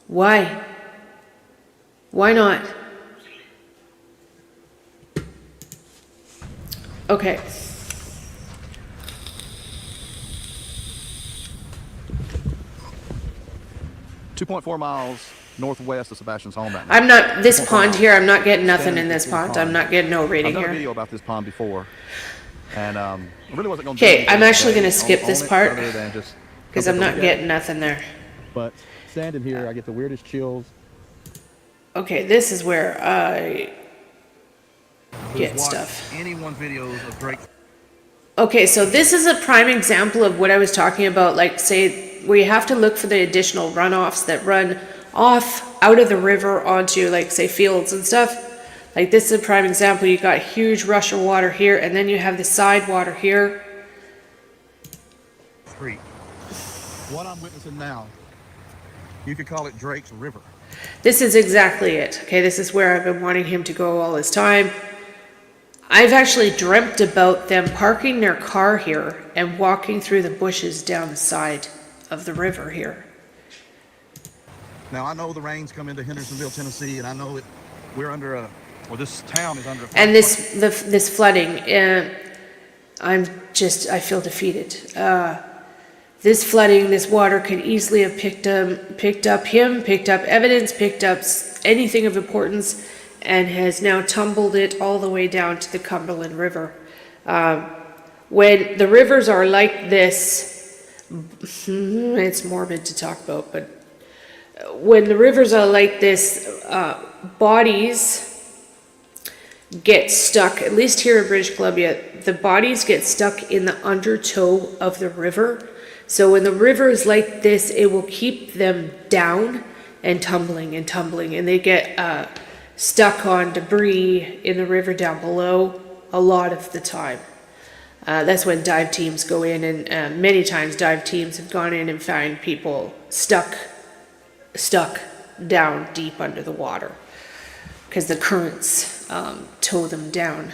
Why? Why not? Okay. .4 miles northwest of Sebastian's home right now. I'm not, this pond miles. here, I'm not getting nothing Standing in this between pond. ponds. I'm not getting no reading I've done a here. video about this pond before, and I really wasn't going to. Okay, I'm actually going to skip this part because because I'm not getting nothing there. But standing here, I get the weirdest chills. Okay, this is where I get stuff. Anyone's videos of Drake. Okay, so this is a prime example of what I was talking about, like, say, where you have to look for the additional runoffs that run off out of the river onto, like, say, fields and stuff. Like, this is a prime example. You got huge rush of water here, and then you have the side water here. Street. What I'm witnessing now, you could call it Drake's River. This is exactly it. Okay, this is where I've been wanting him to go all this time. I've actually dreamt about them parking their car here and walking through the bushes down the side of the river here. Now, I know the rains come into Hendersonville, Tennessee, and I know we're under or this town is under. And this flooding, I feel defeated. This flooding, this water could easily have picked up evidence, picked up anything of importance, and has now tumbled it all the way down to the Cumberland River. When the rivers are like this, it's morbid to talk about, but when the rivers are like this, bodies get stuck, at least here in British Columbia, the bodies get stuck in the undertow of the river. So when the river is like this, it will keep them down and tumbling, and they get stuck on debris in the river down below a lot of the time. That's when dive teams go in, and many times dive teams have gone in and found people stuck down deep under the water because the currents tow them down.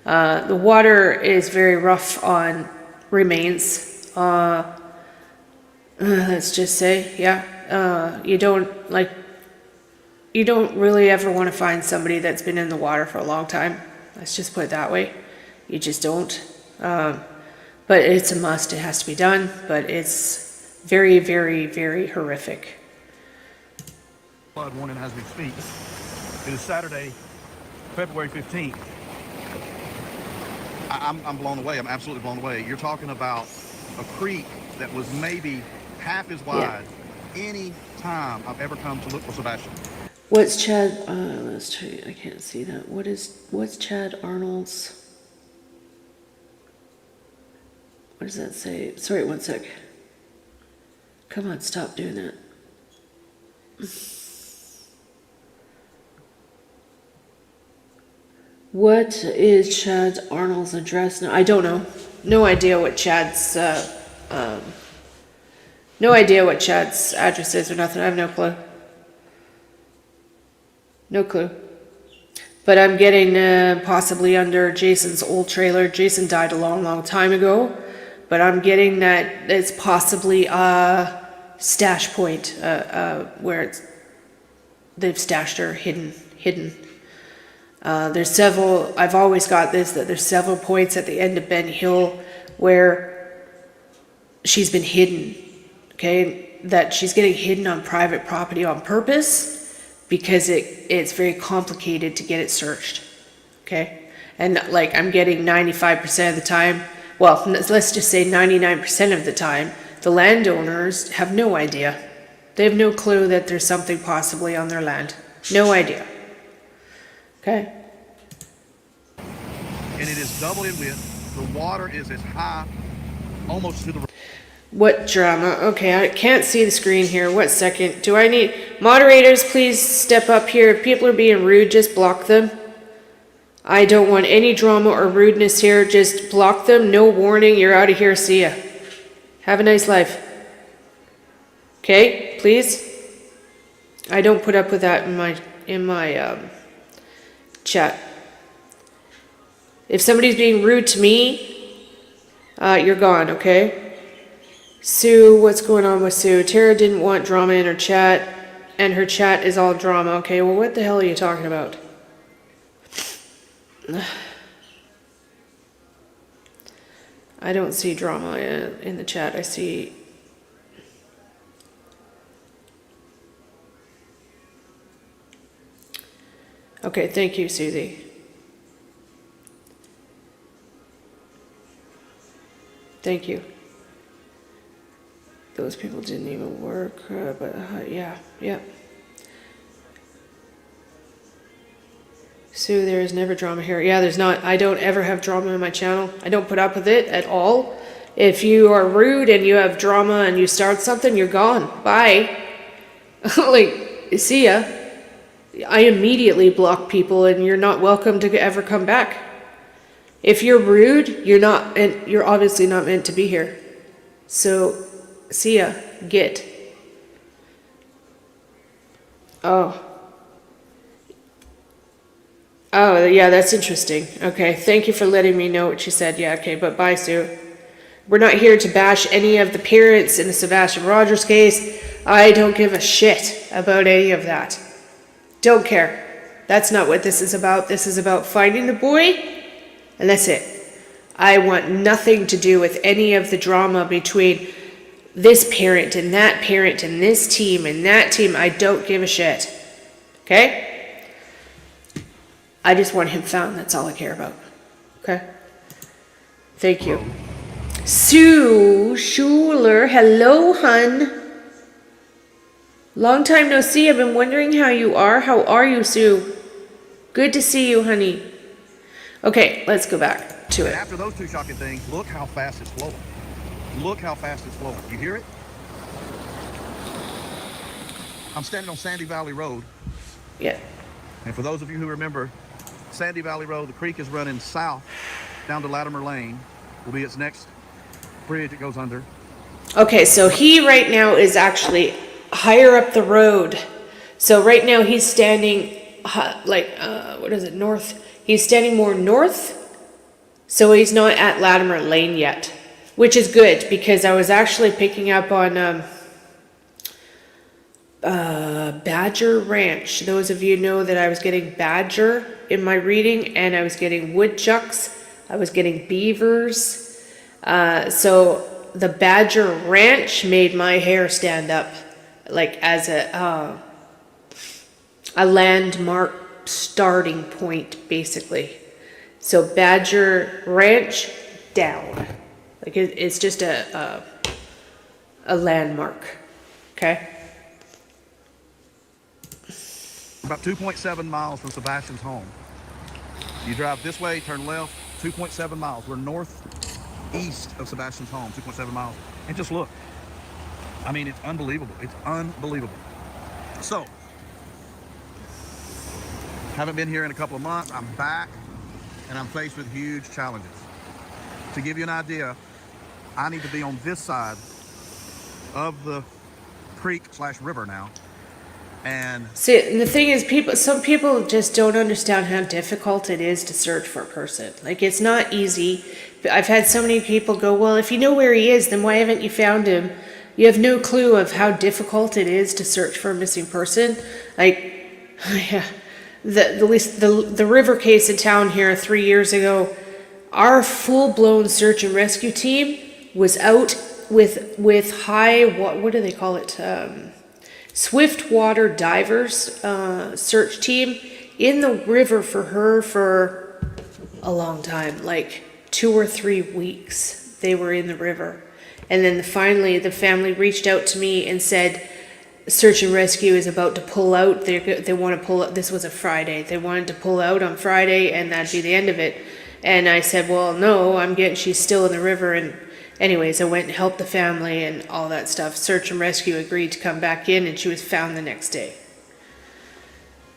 The water is very rough on remains. Let's just say, you don't really ever want to find somebody that's been in the water for a long time. Let's just put it that way. You just don't. But it's a must. It has to be done. But it's very, very, very horrific. Flood warning as we speak. It is Saturday, February 15th. I'm blown away. I'm absolutely blown away. You're talking about a creek that was maybe half as wide any time I've ever come to look for Sebastian. What's Chad? Let's try. I can't see that. What's Chad Arnold's? What does that say? Sorry, one sec. Come on, stop doing that. What is Chad Arnold's address now? I don't know. No idea what Chad's address is or nothing. I have no clue. No clue. But I'm getting possibly under Jason's old trailer. Jason died a long time ago, but I'm getting that it's possibly a stash point where they've stashed her hidden. There's several. I've always got this, that there's several points at the end of Ben Hill where she's been hidden. Okay, that she's getting hidden on private property on purpose, because it's very complicated to get it searched, okay? And like I'm getting 95% of the time, well, let's just say 99% of the time, the landowners have no idea. They have no clue that there's something possibly on their land. No idea. Okay? And it is double in width. The water is as high, almost to the... What drama? Okay, I can't see the screen here. What second? Do I need... Moderators, please step up here. If people are being rude, just block them. I don't want any drama or rudeness here. Just block them. No warning. You're out of here. See ya. Have a nice life. Okay, please? I don't put up with that in my chat. If somebody's being rude to me, you're gone, okay? Sue, what's going on with Sue? Tara didn't want drama in her chat, and her chat is all drama. Okay, well, what the hell are you talking about? I don't see drama in the chat. I see... Okay, thank you, Susie. Thank you. Those people didn't even work, but yeah. Sue, there is never drama here. Yeah, there's not. I don't ever have drama in my channel. I don't put up with it at all. If you are rude and you have drama and you start something, you're gone. Bye. Like, see ya. I immediately block people, and you're not welcome to ever come back. If you're rude, you're not, and you're obviously not meant to be here. So, see ya. Get. Oh, yeah, that's interesting. Okay, thank you for letting me know what you said. Yeah, okay, but bye, Sue. We're not here to bash any of the parents in the Sebastian Rogers case. I don't give a shit about any of that. Don't care. That's not what this is about. This is about finding the boy, and that's it. I want nothing to do with any of the drama between this parent and this team and that team. I don't give a shit. Okay? I just want him found. That's all I care about. Okay? Thank you. Sue Schuler. Hello, hun. Long time no see. I've been wondering how you are. How are you, Sue? Good to see you, honey. Okay, let's go back to it. After those two shocking things, look how fast it's flowing. Look how fast it's flowing. You hear it? I'm standing on Sandy Valley Road. Yeah. And for those of you who remember, Sandy Valley Road, the creek is running south down to Latimer Lane. Will be its next bridge it goes under. Okay, so he right now is actually higher up the road. So right now he's standing north. He's standing more north. So he's not at Latimer Lane yet, which is good because I was actually picking up on Badger Ranch. Those of you know that I was getting badger in my reading, and I was getting woodchucks. I was getting beavers. So the Badger Ranch made my hair stand up, like as a landmark starting point, basically. So Badger Ranch down, like it's just a landmark. Okay. About 2.7 miles from Sebastian's home. You drive this way, turn left, 2.7 miles. We're northeast of Sebastian's home, 2.7 miles. And just look. I mean, it's unbelievable. It's unbelievable. So, haven't been here in a couple of months. I'm back, and I'm faced with huge challenges. To give you an idea, I need to be on this side of the creek/river now. And See, and the thing is, some people just don't understand how difficult it is to search for a person. Like, it's not easy. I've had so many people go, well, if you know where he is, then why haven't you found him? You have no clue of how difficult it is to search for a missing person. Like, yeah, the river case in town here 3 years ago, our full-blown search and rescue team was out with high, what do they call it? Swift water divers search team in the river for her for a long time, like 2 or 3 weeks they were in the river. And then finally the family reached out to me and said, search and rescue is about to pull out. They want to pull out. This was a Friday. They wanted to pull out on Friday and that'd be the end of it. And I said, well, no, she's still in the river. And anyways, I went and helped the family and all that stuff. Search and rescue agreed to come back in and she was found the next day.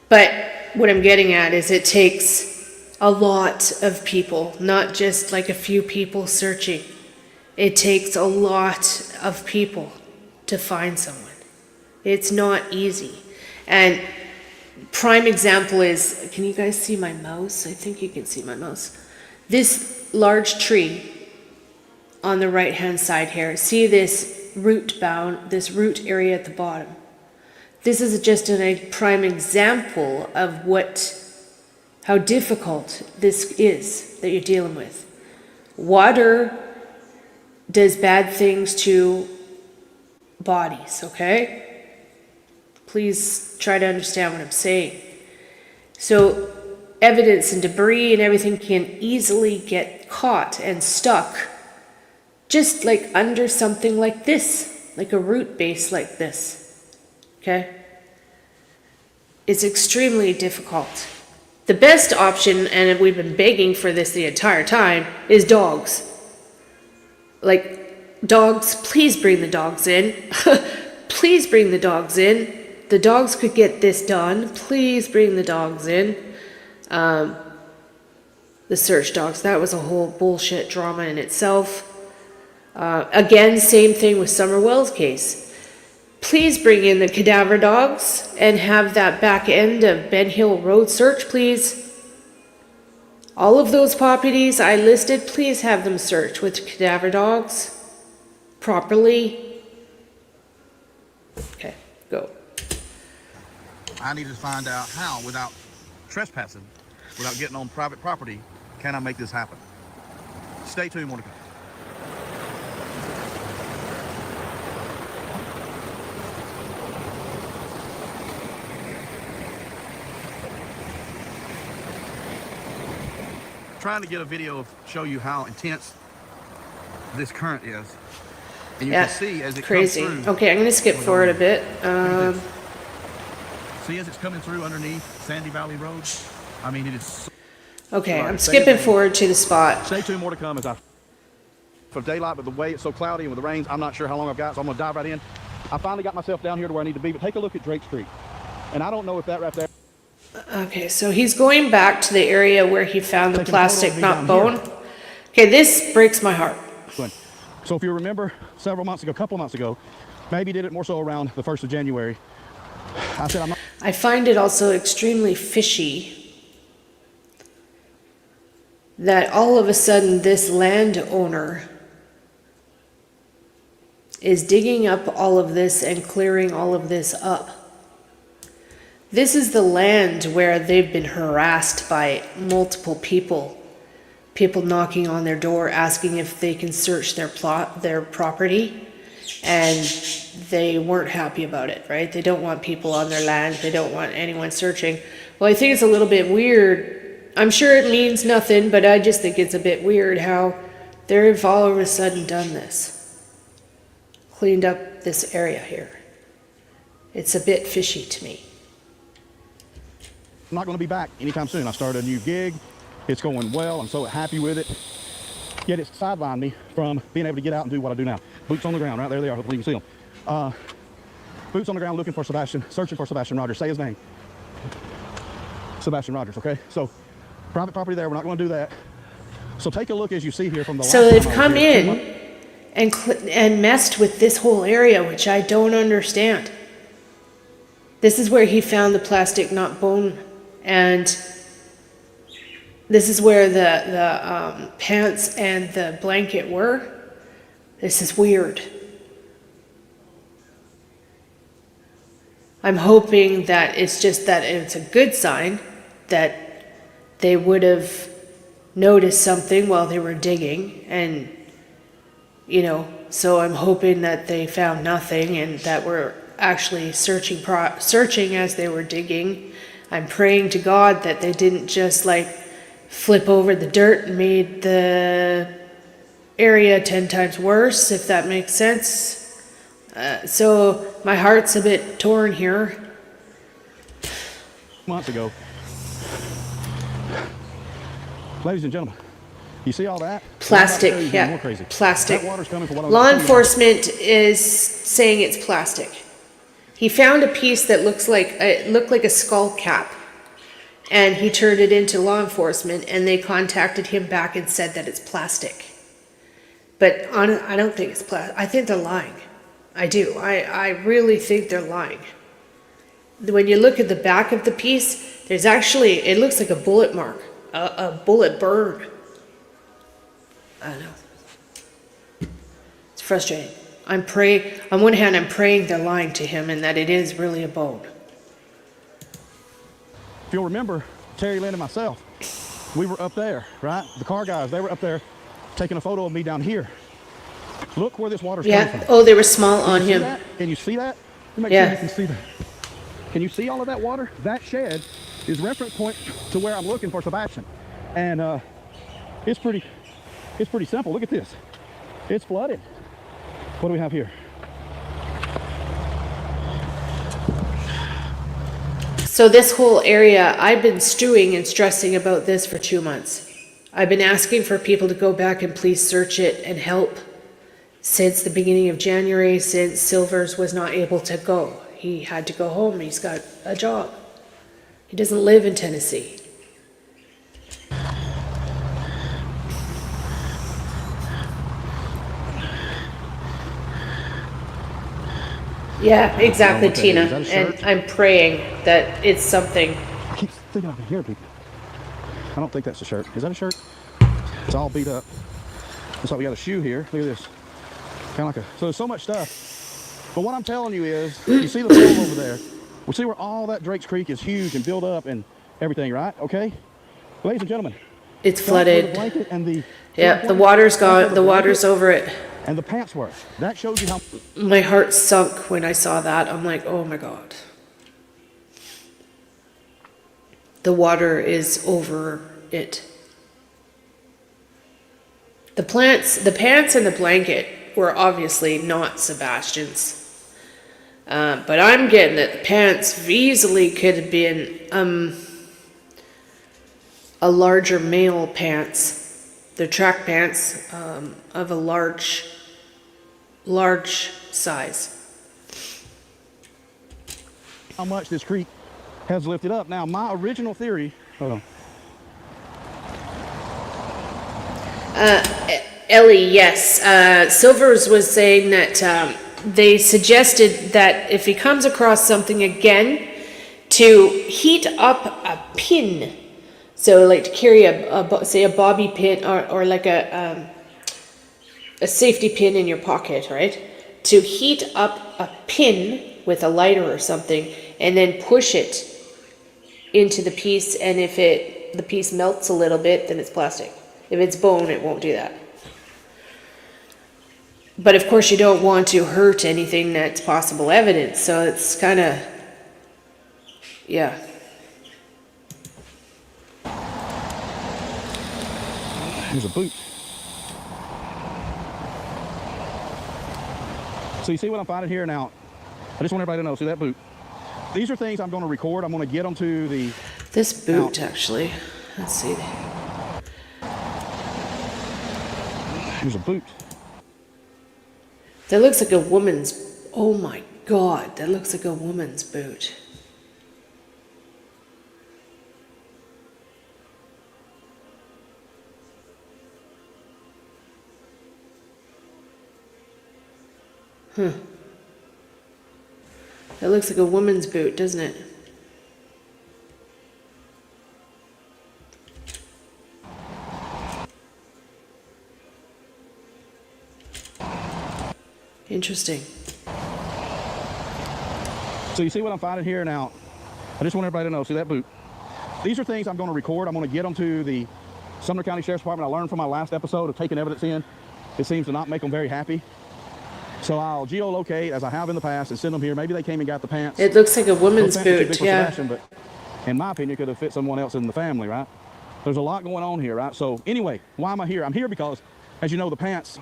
But what I'm getting at is it takes a lot of people, not just like a few people searching. It takes a lot of people to find someone. It's not easy. And prime example is, can you guys see my mouse? I think you can see my mouse. This large tree on the right hand side here, see this root area at the bottom. This is just a prime example of how difficult this is that you're dealing with. Water does bad things to bodies, okay? Please try to understand what I'm saying. So evidence and debris and everything can easily get caught and stuck just like under something like this, like a root base like this, okay? It's extremely difficult. The best option, and we've been begging for this the entire time, is dogs. Like, dogs, please bring the dogs in. Please bring the dogs in. The dogs could get this done. Please bring the dogs in. The search dogs, that was a whole bullshit drama in itself. Again, same thing with Summerwell's case. Please bring in the cadaver dogs and have that back end of Ben Hill Road search, please. All of those properties I listed, please have them searched with cadaver dogs properly. Okay, go. I need to find out how, without trespassing, without getting on private property, can I make this happen? Stay tuned, more to come. Trying to get a video of show you how intense this current is, and you can see as it crazy. comes through. Okay, I'm going to skip forward a bit. See as it's coming through underneath Sandy Valley Road. I mean, it is. Okay, I'm skipping forward to the spot. Stay tuned, more to come as for daylight, but the way it's so cloudy and with the rains, I'm not sure how long I've got, so I'm going to dive right in. I finally got myself down here to where I need to be, but take a look at Drake Street, and I don't know if that right there. Okay, so he's going back to the area where he found the plastic knot bone. Okay, this breaks my heart. So if you remember a couple of months ago, maybe did it more so around the 1st of January, I said I'm not. I find it also extremely fishy that all of a sudden this landowner is digging up all of this and clearing all of this up. This is the land where they've been harassed by multiple people knocking on their door asking if they can search their property, and they weren't happy about it, right? They don't want people on their land. They don't want anyone searching. Well, I think it's a little bit weird. I'm sure it means nothing, but I just think it's a bit weird how they've all of a sudden done this. Cleaned up this area here. It's a bit fishy to me. I'm not going to be back anytime soon. I started a new gig. It's going well. I'm so happy with it. Yet it's sidelined me from being able to get out and do what I do now. Boots on the ground, right there they are. Hopefully you can see them. Boots on the ground looking for Sebastian, searching for Sebastian Rogers. Say his name. Sebastian Rogers, okay? So, private property there. We're not going to do that. So take a look as you see here from the So they've come in and messed with this whole area, which I don't understand. This is where he found the plastic, not bone. And this is where the pants and the blanket were. This is weird. I'm hoping that it's just that it's a good sign that they would have noticed something while they were digging, and so I'm hoping that they found nothing and that we're actually searching as they were digging. I'm praying to God that they didn't just like flip over the dirt and made the area 10 times worse, if that makes sense. So my heart's a bit torn here. Months ago. Ladies and gentlemen, you see all that? Plastic, yeah. More crazy. Plastic. That water's coming from what I was Law telling you. enforcement is saying it's plastic. He found a piece that looked like a skull cap, and he turned it into law enforcement, and they contacted him back and said that it's plastic. But I don't think it's plastic. I think they're lying. I do. I really think they're lying. When you look at the back of the piece, there's actually, it looks like a bullet mark, a bullet burn. I don't know. It's frustrating. I'm praying, on one hand, I'm praying they're lying to him and that it is really a bone. If you'll remember, Terry Lynn and myself, we were up there, right? The car guys, they were up there taking a photo of me down here. Look where this water's coming from. Oh, they were small on him. Can you see that? Let me make Yeah. sure you can see that. Can you see all of that water? That shed is reference point to where I'm looking for Sebastian. And it's pretty simple. Look at this. It's flooded. What do we have here? So this whole area, I've been stewing and stressing about this for 2 months. I've been asking for people to go back and please search it and help since the beginning of January, since Silvers was not able to go. He had to go home. He's got a job. He doesn't live in Tennessee. Yeah, exactly, what that Tina. is. Is that a And shirt? I'm praying that it's something. I keep thinking I can hear people. I don't think that's a shirt. Is that a shirt? It's all beat up. Looks like we got a shoe here. Look at this. Kind of like a, so there's so much stuff. But what I'm telling you is, you see the pool over there. We see where all that Drake's Creek is huge and built up and everything, right? Okay? Ladies and gentlemen. It's that's where the flooded. blanket and the, Yeah, the water's gone. The water's over it. and the pants were. That shows you how My heart sunk when I saw that. I'm like, oh my God. The water is over it. The pants and the blanket were obviously not Sebastian's. But I'm getting that the pants easily could have been a larger male pants. They're track pants of a large size. how much this creek has lifted up. Now, my original theory, hold on. Ellie, yes. Silvers was saying that they suggested that if he comes across something again, to heat up a pin. So like to carry say a bobby pin or like a safety pin in your pocket, right? To heat up a pin with a lighter or something and then push it into the piece, and if the piece melts a little bit, then it's plastic. If it's bone, it won't do that. But of course you don't want to hurt anything that's possible evidence, so it's kind of, yeah. Here's a boot. So you see what I'm finding here now? I just want everybody to know, see that boot? These are things I'm going to record. I'm going to get them to the... This boot, actually. Let's see. Here's a boot. That looks like a woman's, oh my God, that looks like a woman's boot. It looks like a woman's boot, doesn't it? Interesting. So you see what I'm finding here now? I just want everybody to know, see that boot? These are things I'm going to record. I'm going to get them to the Sumner County Sheriff's Department. I learned from my last episode of taking evidence in. It seems to not make them very happy. So I'll geolocate, as I have in the past, and send them here. Maybe they came and got the pants. It looks like a woman's boot, yeah. Sebastian, but in my opinion, could have fit someone else in the family, right? There's a lot going on here, right? So anyway, why am I here? I'm here because, as you know, the pants,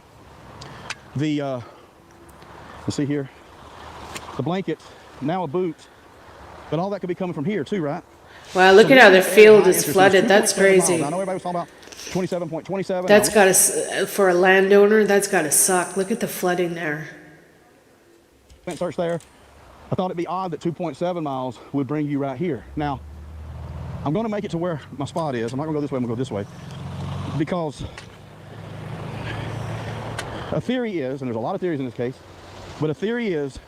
let's see here, the blanket, now a boot, but all that could be coming from here too, right? Wow, look at how the field is flooded. That's crazy. I know everybody was talking about 27.27. That's got to, for a landowner, that's got to suck. Look at the flooding there. Search there. I thought it'd be odd that 2.7 miles would bring you right here. Now, I'm going to make it to where my spot is. I'm not going to go this way, I'm going to go this way. Because a theory is, and there's a lot of theories in this case, but a theory is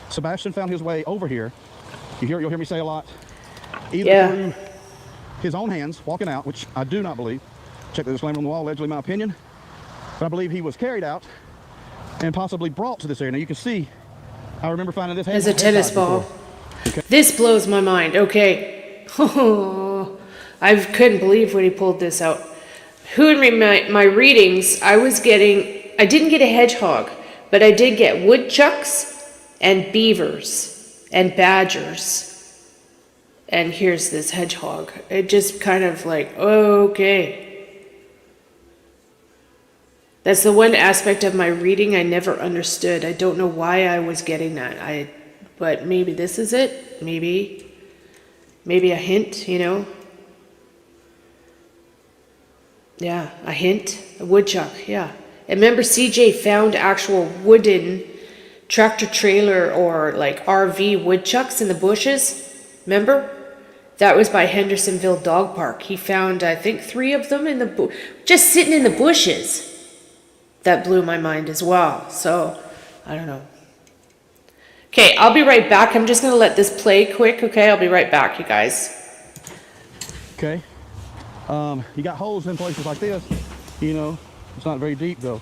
Sebastian found his way over here. You'll hear me say a lot. Either through his own hands, walking out, which I do not believe. Check the disclaimer on the wall, allegedly my opinion. But I believe he was carried out and possibly brought to this area. Now you can see, I remember finding this as a tennis ball. Okay. This blows my mind. Okay. I couldn't believe when he pulled this out. Who in my readings, I didn't get a hedgehog, but I did get woodchucks and beavers and badgers. And here's this hedgehog. It just kind of like, okay. That's the one aspect of my reading I never understood. I don't know why I was getting that. But maybe this is it. Maybe a hint, you know. Yeah, a hint. A woodchuck, yeah. And remember, CJ found actual wooden tractor trailer or like RV woodchucks in the bushes. Remember? That was by Hendersonville Dog Park. He found, I think, 3 of them in the just sitting in the bushes. That blew my mind as well. So, I don't know. Okay, I'll be right back. I'm just going to let this play quick, okay? I'll be right back, you guys. Okay. You got holes in places like this. You know, it's not very deep, though.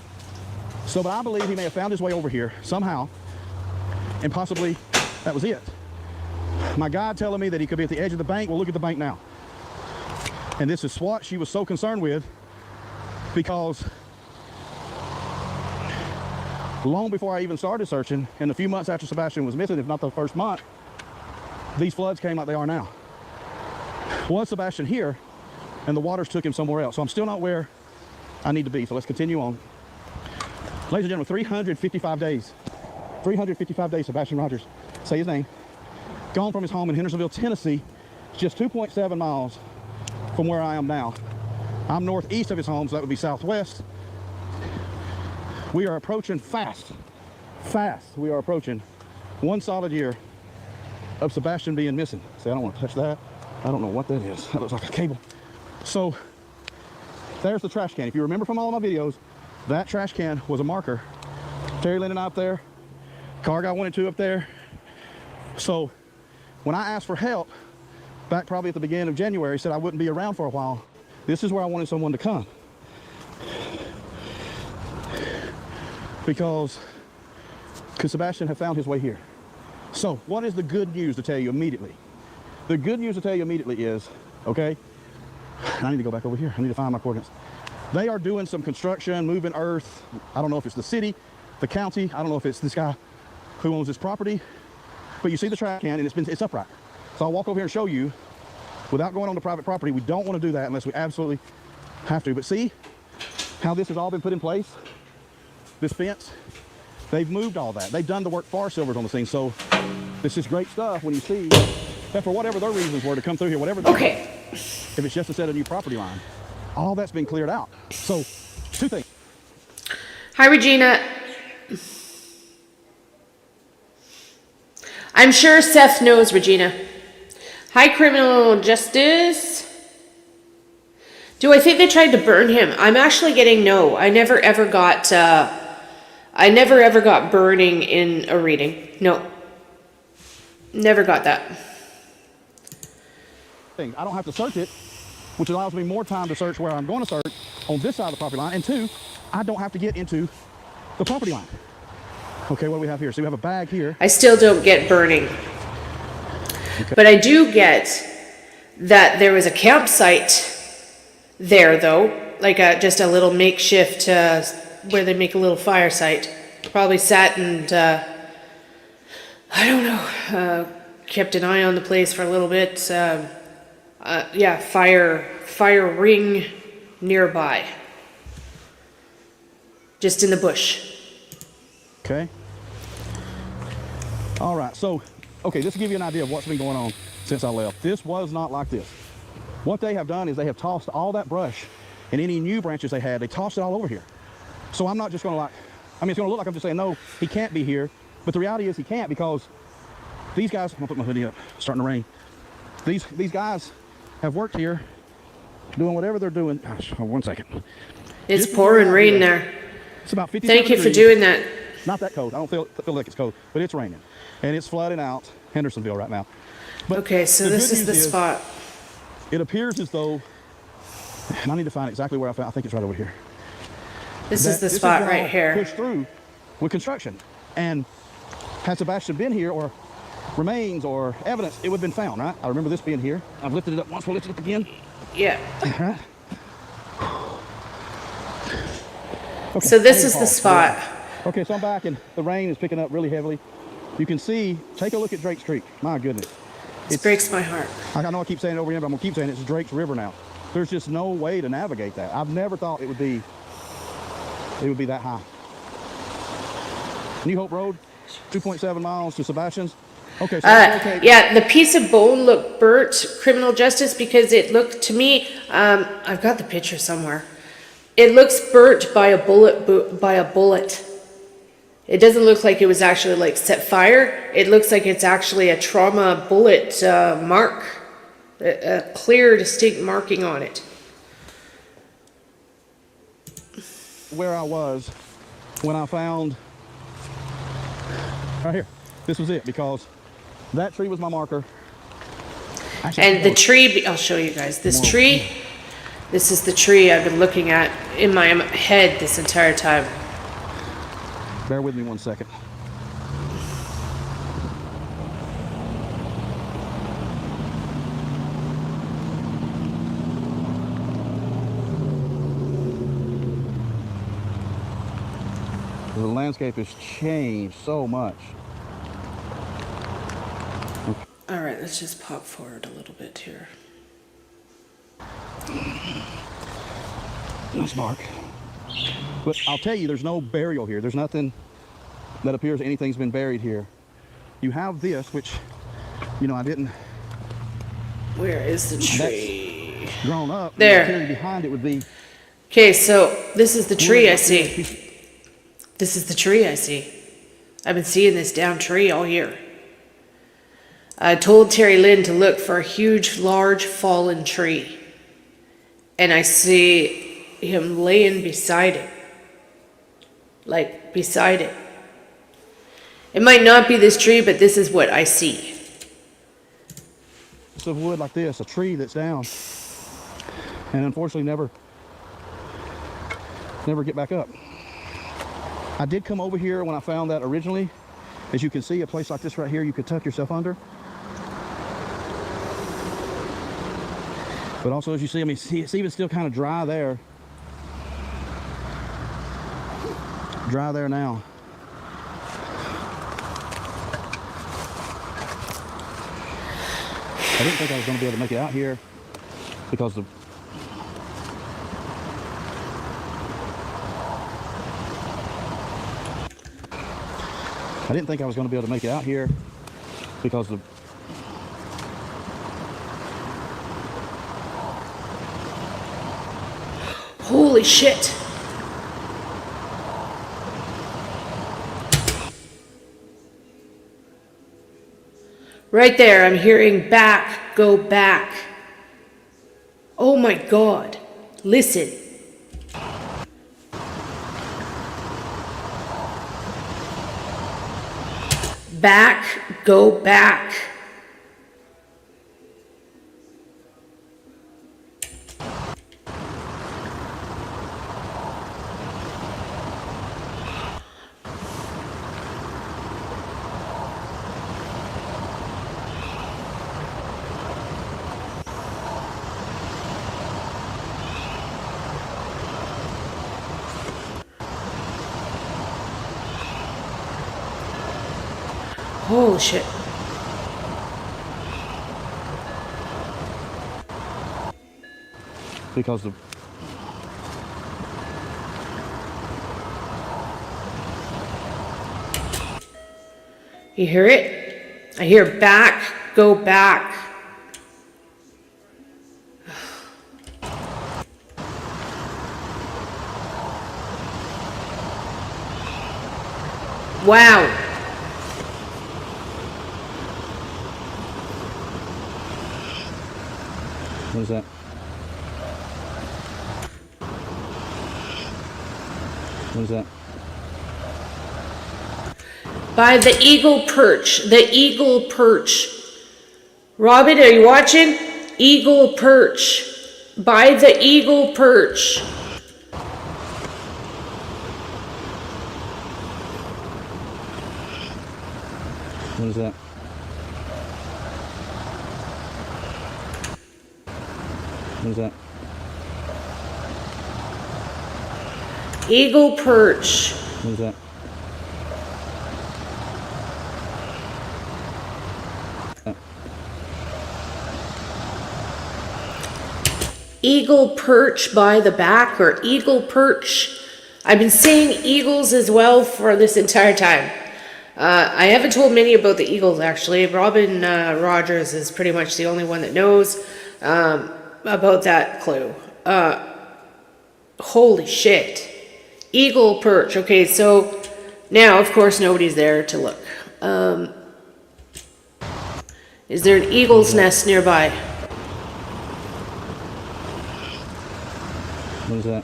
So, but I believe he may have found his way over here somehow. And possibly that was it. My guide telling me that he could be at the edge of the bank. Well, look at the bank now. And this is what she was so concerned with, because long before I even started searching, and a few months after Sebastian was missing, if not the first month, these floods came like they are now. Was Sebastian here, and the waters took him somewhere else. So I'm still not where I need to be. So let's continue on. Ladies and gentlemen, 355 days. 355 days, Sebastian Rogers. Say his name. Gone from his home in Hendersonville, Tennessee, just 2.7 miles from where I am now. I'm northeast of his home, so that would be southwest. We are approaching fast. We are approaching 1 solid year of Sebastian being missing. See, I don't want to touch that. I don't know what that is. That looks like a cable. So there's the trash can. If you remember from all of my videos, that trash can was a marker. Terry Lynn and I up there. Car guy 1 and 2 up there. So when I asked for help, back probably at the beginning of January, said I wouldn't be around for a while. This is where I wanted someone to come. Because could Sebastian have found his way here? So what is the good news to tell you immediately? The good news to tell you immediately is, okay, I need to go back over here. I need to find my coordinates. They are doing some construction, moving earth. I don't know if it's the city, the county. I don't know if it's this guy who owns this property. But you see the trash can, and it's upright. So I'll walk over here and show you without going on to private property. We don't want to do that unless we absolutely have to. But see how this has all been put in place? This fence, they've moved all that. They've done the work for Silvers on the scene. So this is great stuff when you see that for whatever their reasons were to come through here, whatever. Okay. If it's just to set a new property line, all that's been cleared out. So 2 things. Hi, Regina. I'm sure Seth knows, Regina. Hi, Criminal Justice. Do I think they tried to burn him? I'm actually getting no. I never ever got burning in a reading. No. Never got that. Thing. I don't have to search it, which allows me more time to search where I'm going to search on this side of the property line. And two, I don't have to get into the property line. Okay, what do we have here? So we have a bag here. I still don't get burning. Okay. But I do get that there was a campsite there, though. Like just a little makeshift where they make a little fire site. Probably sat and, I don't know, kept an eye on the place for a little bit. Yeah, fire ring nearby. Just in the bush. Okay. All right, so, okay, this will give you an idea of what's been going on since I left. This was not like this. What they have done is they have tossed all that brush and any new branches they had, they tossed it all over here. So I'm not just gonna like, I mean, it's gonna look like I'm just saying, no, he can't be here. But the reality is he can't, because these guys, I'm gonna put my hoodie up, it's starting to rain. These guys have worked here doing whatever they're doing. Gosh, hold 1 second. It's pouring rain there. It's about 57 Thank you for degrees. doing that. Not that cold. I don't feel like it's cold, but it's raining. And it's flooding out Hendersonville right now. But Okay, so the this good is the news spot. It appears as though, and I need to find exactly where I found, I think it's right over here. This is the This spot been right all here. pushed through with construction. And had Sebastian been here, or remains or evidence, it would have been found, right? I remember this being here. I've lifted it up once, we'll lift it up again. Yeah. Right? Okay, So this I need is to the pause. spot. Okay, so I'm back and the rain is picking up really heavily. You can see, take a look at Drake's Creek. My goodness. This breaks my heart. I know I keep saying it over again, but I'm gonna keep saying it's Drake's River now. There's just no way to navigate that. I've never thought it would be that high. New Hope Road, 2.7 miles to Sebastian's. Okay, so okay. Yeah, the piece of bone looked burnt, criminal justice, because it looked to me, I've got the picture somewhere. It looks burnt by a bullet. It doesn't look like it was actually like set fire. It looks like it's actually a trauma bullet mark, a clear, distinct marking on it. Where I was when I found, right here, this was it, because that tree was my marker. Actually, And the tree, I'll show you guys, this tree, this is the tree I've been looking at in my head this entire time. Bear with me 1 second. The landscape has changed so much. All right, let's just pop forward a little bit here. Nice bark. But I'll tell you, there's no burial here. There's nothing that appears anything's been buried here. You have this, which, you know, I didn't. Where is the tree? Grown up. There. The material behind it would be. Okay, so this is the tree I see. This is the tree I see. I've been seeing this damn tree all year. I told Terry Lynn to look for a huge, large, fallen tree. And I see him laying beside it. Like, beside it. It might not be this tree, but this is what I see. Piece of wood like this, a tree that's down. And unfortunately never get back up. I did come over here when I found that originally. As you can see, a place like this right here, you could tuck yourself under. But also, as you see, I mean, see, it's even still kind of dry there. Dry there now. I didn't think I was going to be able to make it out here because the I didn't think I was going to be able to make it out here because the Holy shit. Right there, I'm hearing back, go back. Oh my God. Listen. Back, go back. Holy shit. Because the You hear it? I hear back, go back. Wow. what is that? What is that? By the eagle perch. The eagle perch. Robin, are you watching? Eagle perch. By the eagle perch. What is that? What is that? Eagle perch. What is that? Eagle perch by the back, or eagle perch. I've been saying eagles as well for this entire time. I haven't told many about the eagles, actually. Robin Rogers is pretty much the only one that knows about that clue. Holy shit. Eagle perch. Okay, so now, of course, nobody's there to look. Is there an eagle's nest nearby? What is that?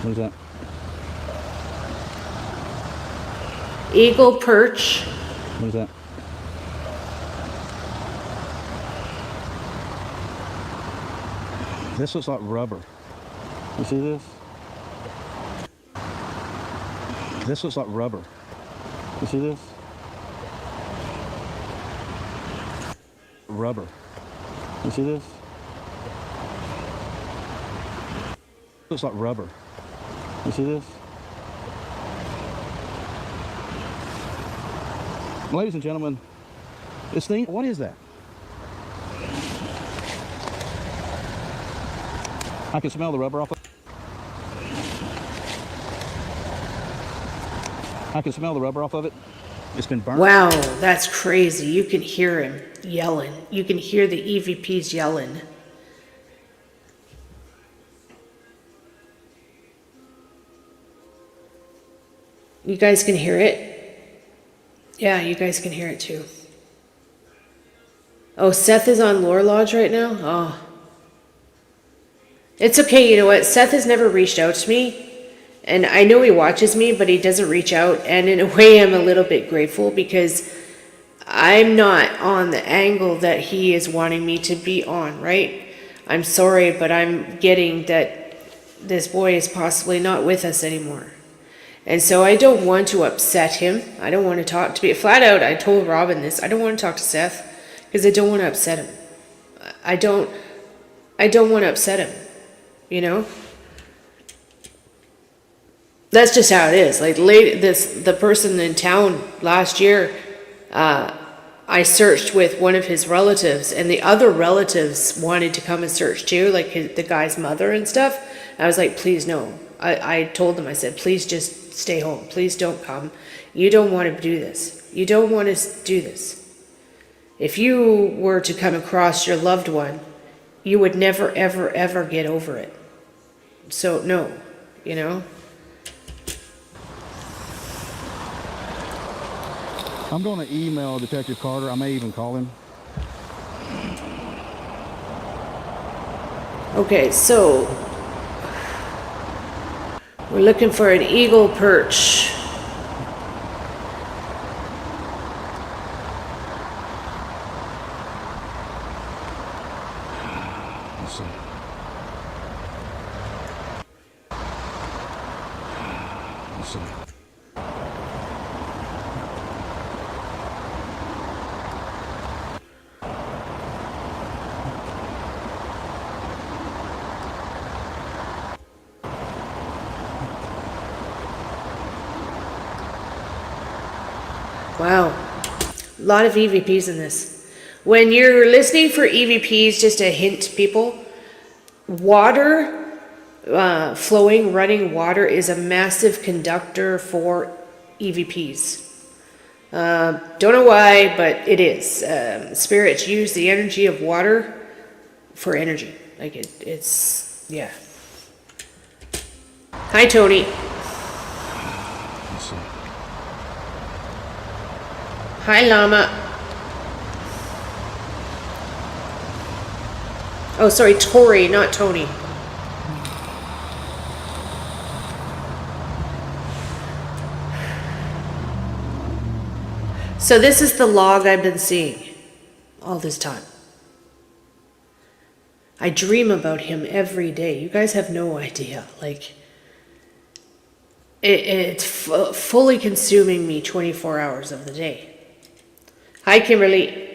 What is that? Eagle perch. What is that? This looks like rubber. You see this? This looks like rubber. You see this? Rubber. You see this? Looks like rubber. You see this? Ladies and gentlemen, this thing, what is that? I can smell the rubber off of it. I can smell the rubber off of it. It's been burnt. Wow, that's crazy. You can hear him yelling. You can hear the EVPs yelling. You guys can hear it? Yeah, you guys can hear it too. Oh, Seth is on Lore Lodge right now? Oh. It's okay, you know what? Seth has never reached out to me. And I know he watches me, but he doesn't reach out. And in a way, I'm a little bit grateful because I'm not on the angle that he is wanting me to be on, right? I'm sorry, but I'm getting that this boy is possibly not with us anymore. And so I don't want to upset him. I don't want to talk to me. Flat out, I told Robin this. I don't want to talk to Seth because I don't want to upset him. I don't want to upset him, you know? That's just how it is. Like the person in town last year, I searched with one of his relatives, and the other relatives wanted to come and search too, like the guy's mother and stuff. And I was like, please no. I told them, I said, please just stay home. Please don't come. You don't want to do this. You don't want to do this. If you were to come across your loved one, you would never, ever, ever get over it. So no, you know. I'm going to email Detective Carter. I may even call him. Okay, so We're looking for an eagle perch. Let's see. Let's see. Wow. A lot of EVPs in this. When you're listening for EVPs, just a hint, people, water, flowing, running water is a massive conductor for EVPs. Don't know why, but it is. Spirits use the energy of water for energy. Like it's, yeah. Hi, Tony. Let's see. Hi, Llama. Oh, sorry, Tori, not Tony. So this is the log I've been seeing all this time. I dream about him every day. You guys have no idea. Like, it's fully consuming me 24 hours of the day. Hi, Kimberly.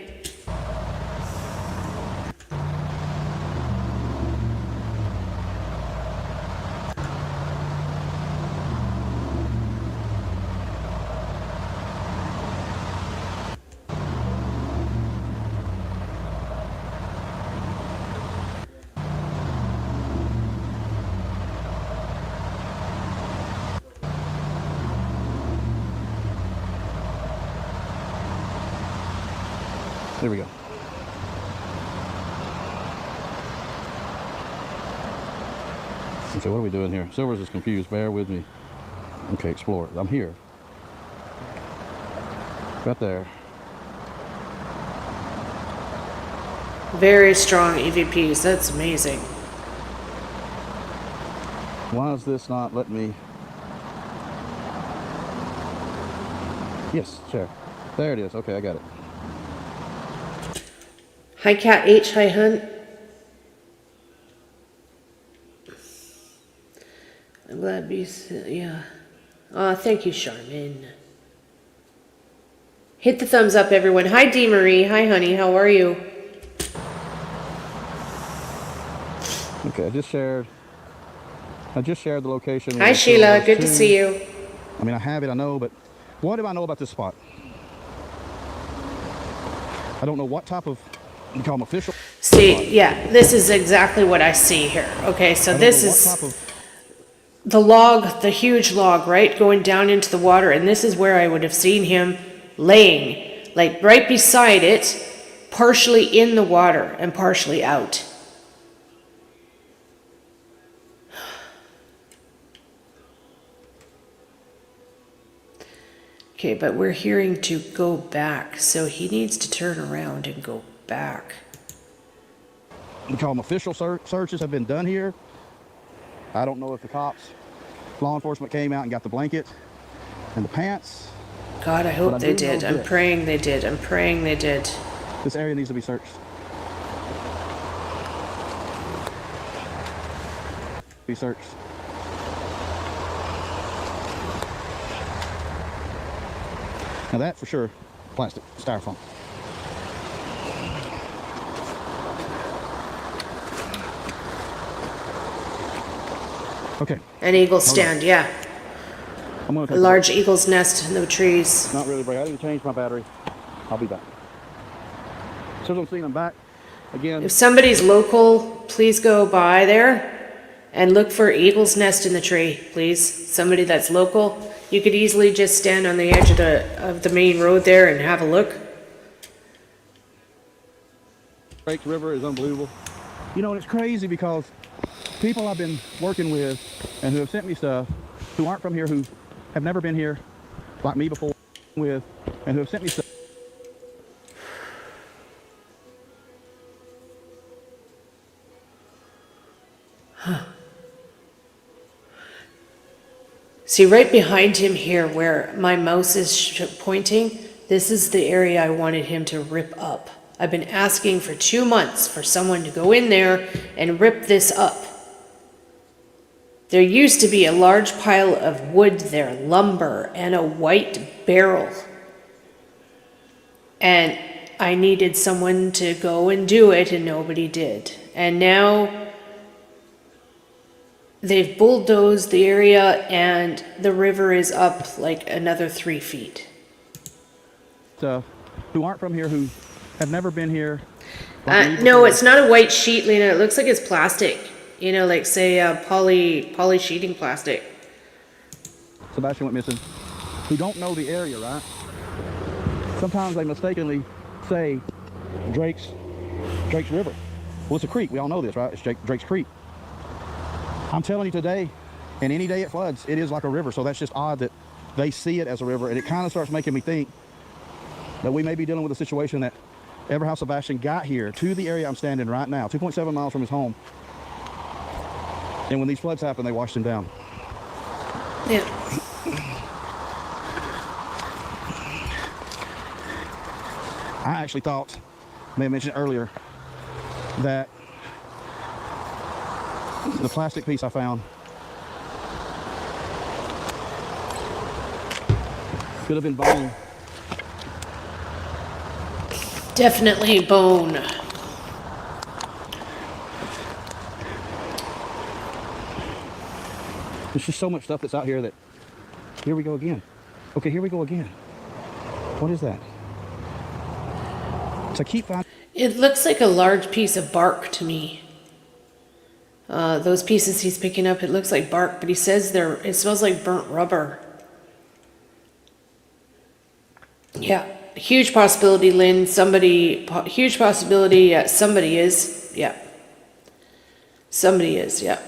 There we go. Okay, what are we doing here? Silvers is confused. Bear with me. Okay, explore. I'm here. Right there. Very strong EVPs. That's amazing. Why is this not letting me? Yes, share. There it is. Okay, I got it. Hi, Cat H. Hi, Hunt. I'm glad yeah. Oh, thank you, Charmin. Hit the thumbs up, everyone. Hi, Dee Marie. Hi, honey. How are you? Okay, I just shared the location. Hi, Sheila. Good to see you. I mean, I have it, I know, but what do I know about this spot? I don't know what type of, you call them official? See, yeah, this is exactly what I see here. Okay, so this is the log, the huge log, right? Going down into the water, and this is where I would have seen him laying, like right beside it, partially in the water and partially out. Okay, but we're hearing to go back, so he needs to turn around and go back. We call them official searches have been done here. I don't know if the cops, law enforcement came out and got the blanket and the pants. God, I hope they did. I'm praying they did. I'm praying they did. This area needs to be searched. Be searched. Now that for sure, plastic, styrofoam. Okay. An eagle stand, yeah. I'm gonna A large eagle's nest in the trees. Not really bright. I didn't change my battery. I'll be back. So as I'm seeing, I'm back again. If somebody's local, please go by there and look for eagle's nest in the tree, please. Somebody that's local. You could easily just stand on the edge of the main road there and have a look. Breaks River is unbelievable. You know, and it's crazy because people I've been working with and who have sent me stuff who aren't from here, who have never been here like me before with, and who have sent me stuff. See, right behind him here where my mouse is pointing, this is the area I wanted him to rip up. I've been asking for 2 months for someone to go in there and rip this up. There used to be a large pile of wood there, lumber, and a white barrel. And I needed someone to go and do it, and nobody did. And now they've bulldozed the area, and the river is up like another 3 feet. Who aren't from here, who have never been here. No, it's not a white sheet, Lena. It looks like it's plastic. You know, like say poly sheeting plastic. Sebastian went missing. Who don't know the area, right? Sometimes they mistakenly say Drake's River. Well, it's a creek. We all know this, right? It's Drake's Creek. I'm telling you today, and any day it floods, it is like a river. So that's just odd that they see it as a river, and it kind of starts making me think that we may be dealing with a situation that ever how Sebastian got here to the area I'm standing right now, 2.7 miles from his home, and when these floods happen, they washed him down. Yeah. I actually thought, I may have mentioned earlier, that the plastic piece I found could have been bone. Definitely bone. There's just so much stuff that's out here that, here we go again. Okay, here we go again. What is that? So I keep finding. It looks like a large piece of bark to me. Those pieces he's picking up, it looks like bark, but he says it smells like burnt rubber. Yeah, huge possibility, Lynn. Huge possibility, somebody is. Yeah. Somebody is, yeah.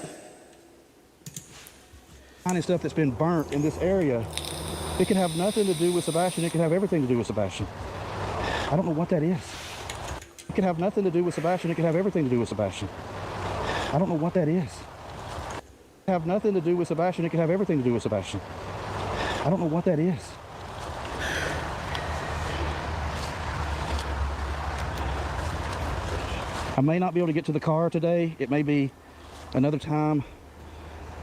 Finding stuff that's been burnt in this area. It could have nothing to do with Sebastian. It could have everything to do with Sebastian. I don't know what that is. It could have nothing to do with Sebastian. It could have everything to do with Sebastian. I don't know what that is. It could have nothing to do with Sebastian. It could have everything to do with Sebastian. I don't know what that is. I may not be able to get to the car today. It may be another time.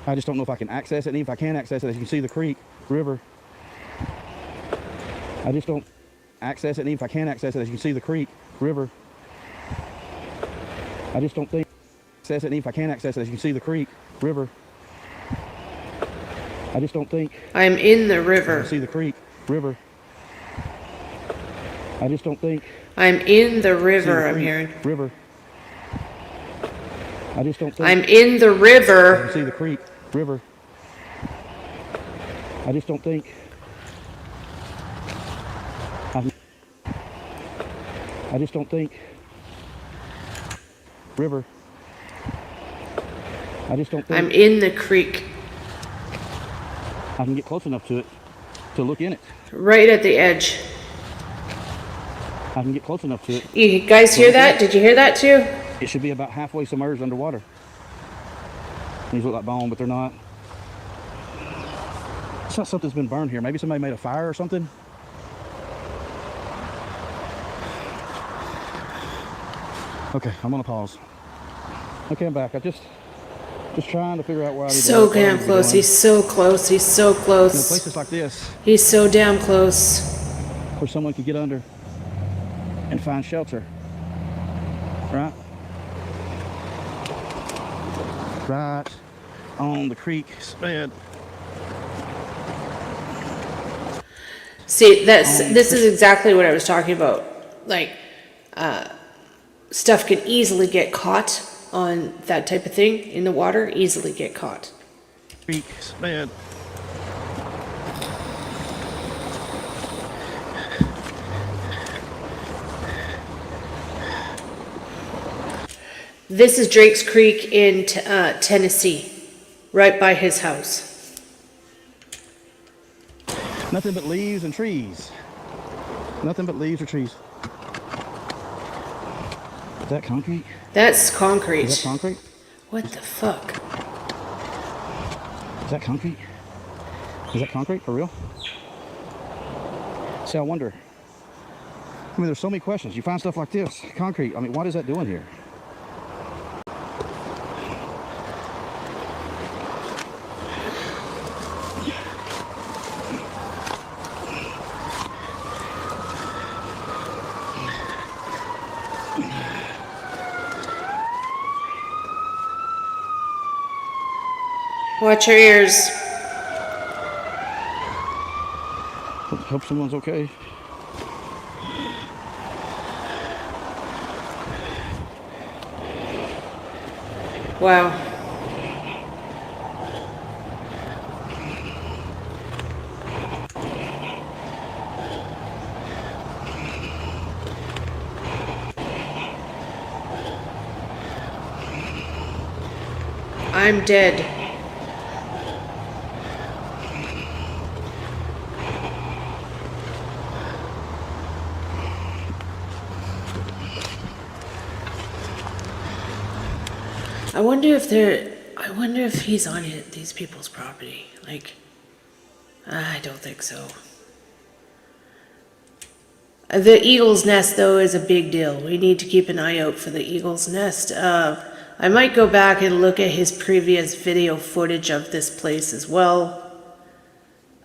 I just don't know if I can access it. And even if I can access it, as you can see the creek, river. I just don't access it. And even if I can access it, as you can see the creek, river. I just don't think access it. And even if I can access it, as you can see the creek, river. I just don't think I'm in the river. see the creek, river. I just don't think I'm in the river, I'm hearing. River. I just don't think I'm in the river. see the creek, river. I just don't think I just don't think river. I just don't think I'm in the creek. I can get close enough to it to look in it. Right at the edge. I can get close enough to it. You guys hear that? Did you hear that too? It should be about halfway submerged underwater. These look like bone, but they're not. It's not something's been burned here. Maybe somebody made a fire or something. Okay, I'm gonna pause. Okay, I'm back. I just trying to figure out where I need to So go. damn close. He's so close. He's so You know, close. places like this He's so damn close. where someone could get under and find shelter, right? Right on the creek bed. See, this is exactly what I was talking about. Like, stuff could easily get caught on that type of thing in the water. Easily get caught. Creek bed. This is Drake's Creek in Tennessee, right by his house. Nothing but leaves and trees. Nothing but leaves or trees. Is that concrete? That's concrete. Is that concrete? What the fuck? Is that concrete? Is that concrete for real? See, I wonder. I mean, there's so many questions. You find stuff like this, concrete. I mean, what is that doing here? Watch your ears. Hope someone's okay. Wow. I'm dead. I wonder if he's on these people's property. Like, I don't think so. The eagle's nest, though, is a big deal. We need to keep an eye out for the eagle's nest. I might go back and look at his previous video footage of this place as well.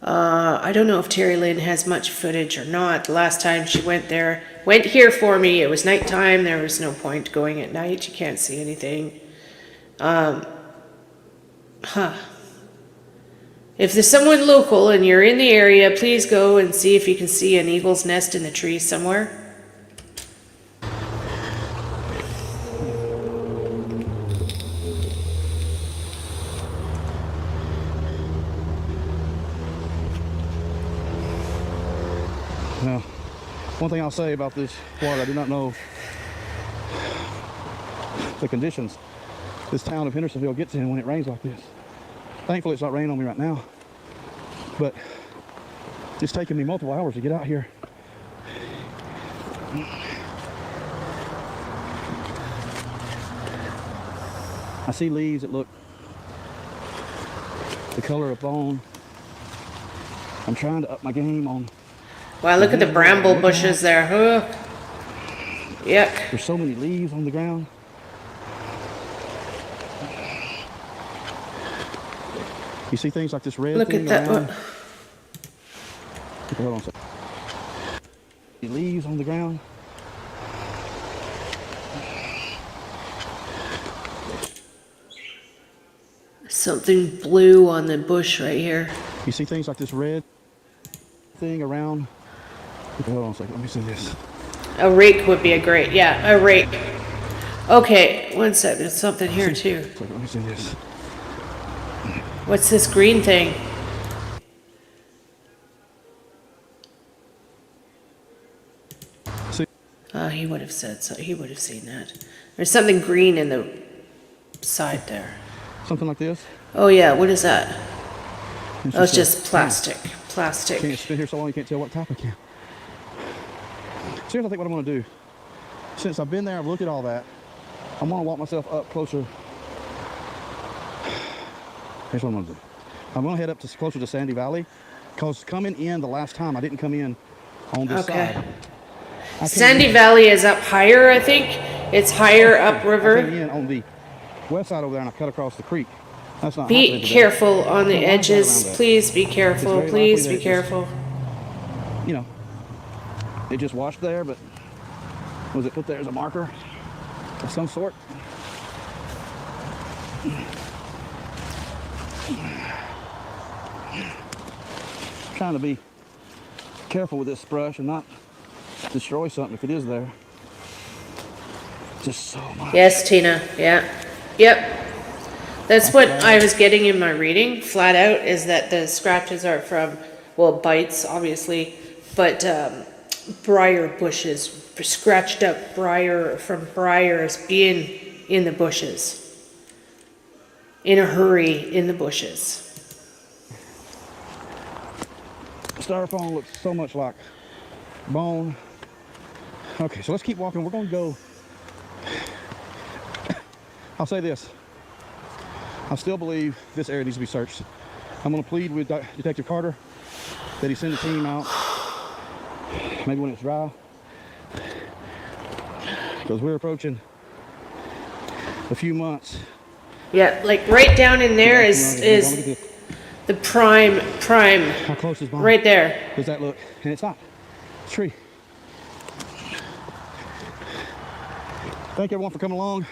I don't know if Terry Lynn has much footage or not. The last time she went here for me, it was nighttime. There was no point going at night. You can't see anything. If there's someone local and you're in the area, please go and see if you can see an eagle's nest in the tree somewhere. Now, one thing I'll say about this water, I do not know the conditions this town of Hendersonville gets in when it rains like this. Thankfully, it's not raining on me right now, but it's taken me multiple hours to get out here. I see leaves that look the color of bone. I'm trying to up my game on. Wow, look at the bramble bushes there. Oh. Yuck. There's so many leaves on the ground. You see things like this red Look thing at that. around. Hold on a second. Leaves on the ground. Something blue on the bush right here. You see things like this red thing around. Hold on a second. Let me see this. A rake would be a rake. Okay, one sec. There's something here too. Let me see this. What's this green thing? See? He would have said so. He would have seen that. There's something green in the side there. Something like this. Oh yeah, what is that? It's It's just plastic. Plastic. Can't spin here so long you can't tell what type I can. So here's I think what I'm gonna do. Since I've been there, I've looked at all that. I'm gonna walk myself up closer. Here's what I'm gonna do. I'm gonna head up to closer to Sandy Valley, because coming in the last time I didn't come in on this side. Sandy Valley is up higher, I think. It's higher upriver. I came in on the west side over there and I cut across the creek. That's not Be careful on the edges. Please be careful. Please be careful. You know, it just washed there, but was it put there as a marker of some sort? Trying to be careful with this brush and not destroy something if it is there. Just so much. Yes, Tina. Yeah. Yep. That's what I was getting in my reading, flat out, is that the scratches are from, well, bites, obviously, but briar bushes, scratched up briar from briars being in the bushes. In a hurry in the bushes. Styrofoam looks so much like bone. Okay, so let's keep walking. We're going to go. I'll say this. I still believe this area needs to be searched. I'm gonna plead with Detective Carter that he send a team out, maybe when it's dry, because we're approaching a few months. Yeah, like right down in there is the prime. How close is mine? Right there. Does that look? And it's not. It's a tree. Thank everyone for coming along.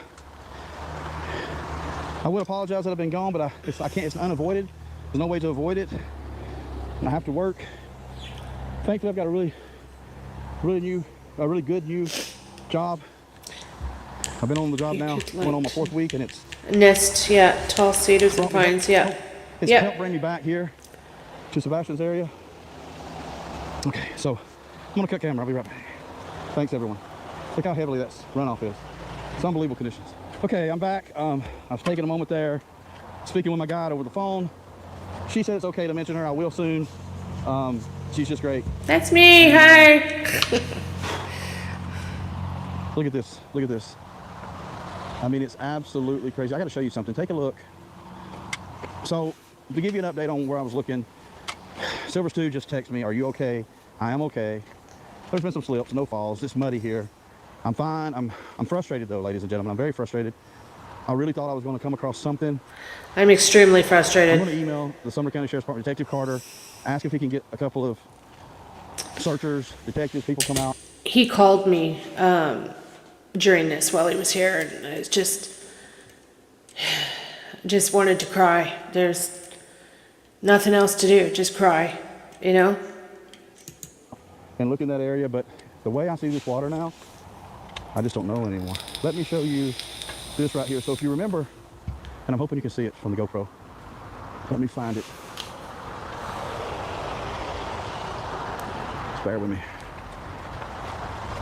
I will apologize that I've been gone, but I can't. It's unavoided. There's no way to avoid it, and I have to work. Thankfully, I've got a really good new job. I've been on the job now. Going on my 4th week, and it's nest. Yeah, tall cedars and pines. Yeah. It's helped bring me back here to Sebastian's area. Okay, so I'm gonna cut camera. I'll be right back. Thanks, everyone. Look how heavily that runoff is. It's unbelievable conditions. Okay, I'm back. I was taking a moment there, speaking with my guide over the phone. She said it's okay to mention her. I will soon. She's just great. That's me. Hi. Look at this. Look at this. I mean, it's absolutely crazy. I got to show you something. Take a look. So, to give you an update on where I was looking, Silver Stew just texted me, "Are you okay?" I am okay. There's been some slips, no falls. It's muddy here. I'm fine. I'm frustrated though, ladies and gentlemen. I'm very frustrated. I really thought I was going to come across something. I'm extremely frustrated. I'm going to email the Sumner County Sheriff's Department, Detective Carter, ask if he can get a couple of searchers, detectives, people come out. He called me during this while he was here, and it's just wanted to cry. There's nothing else to do, just cry, you know? And look in that area, but the way I see this water now, I just don't know anymore. Let me show you this right here. So if you remember, and I'm hoping you can see it from the GoPro. Let me find it. Just bear with me.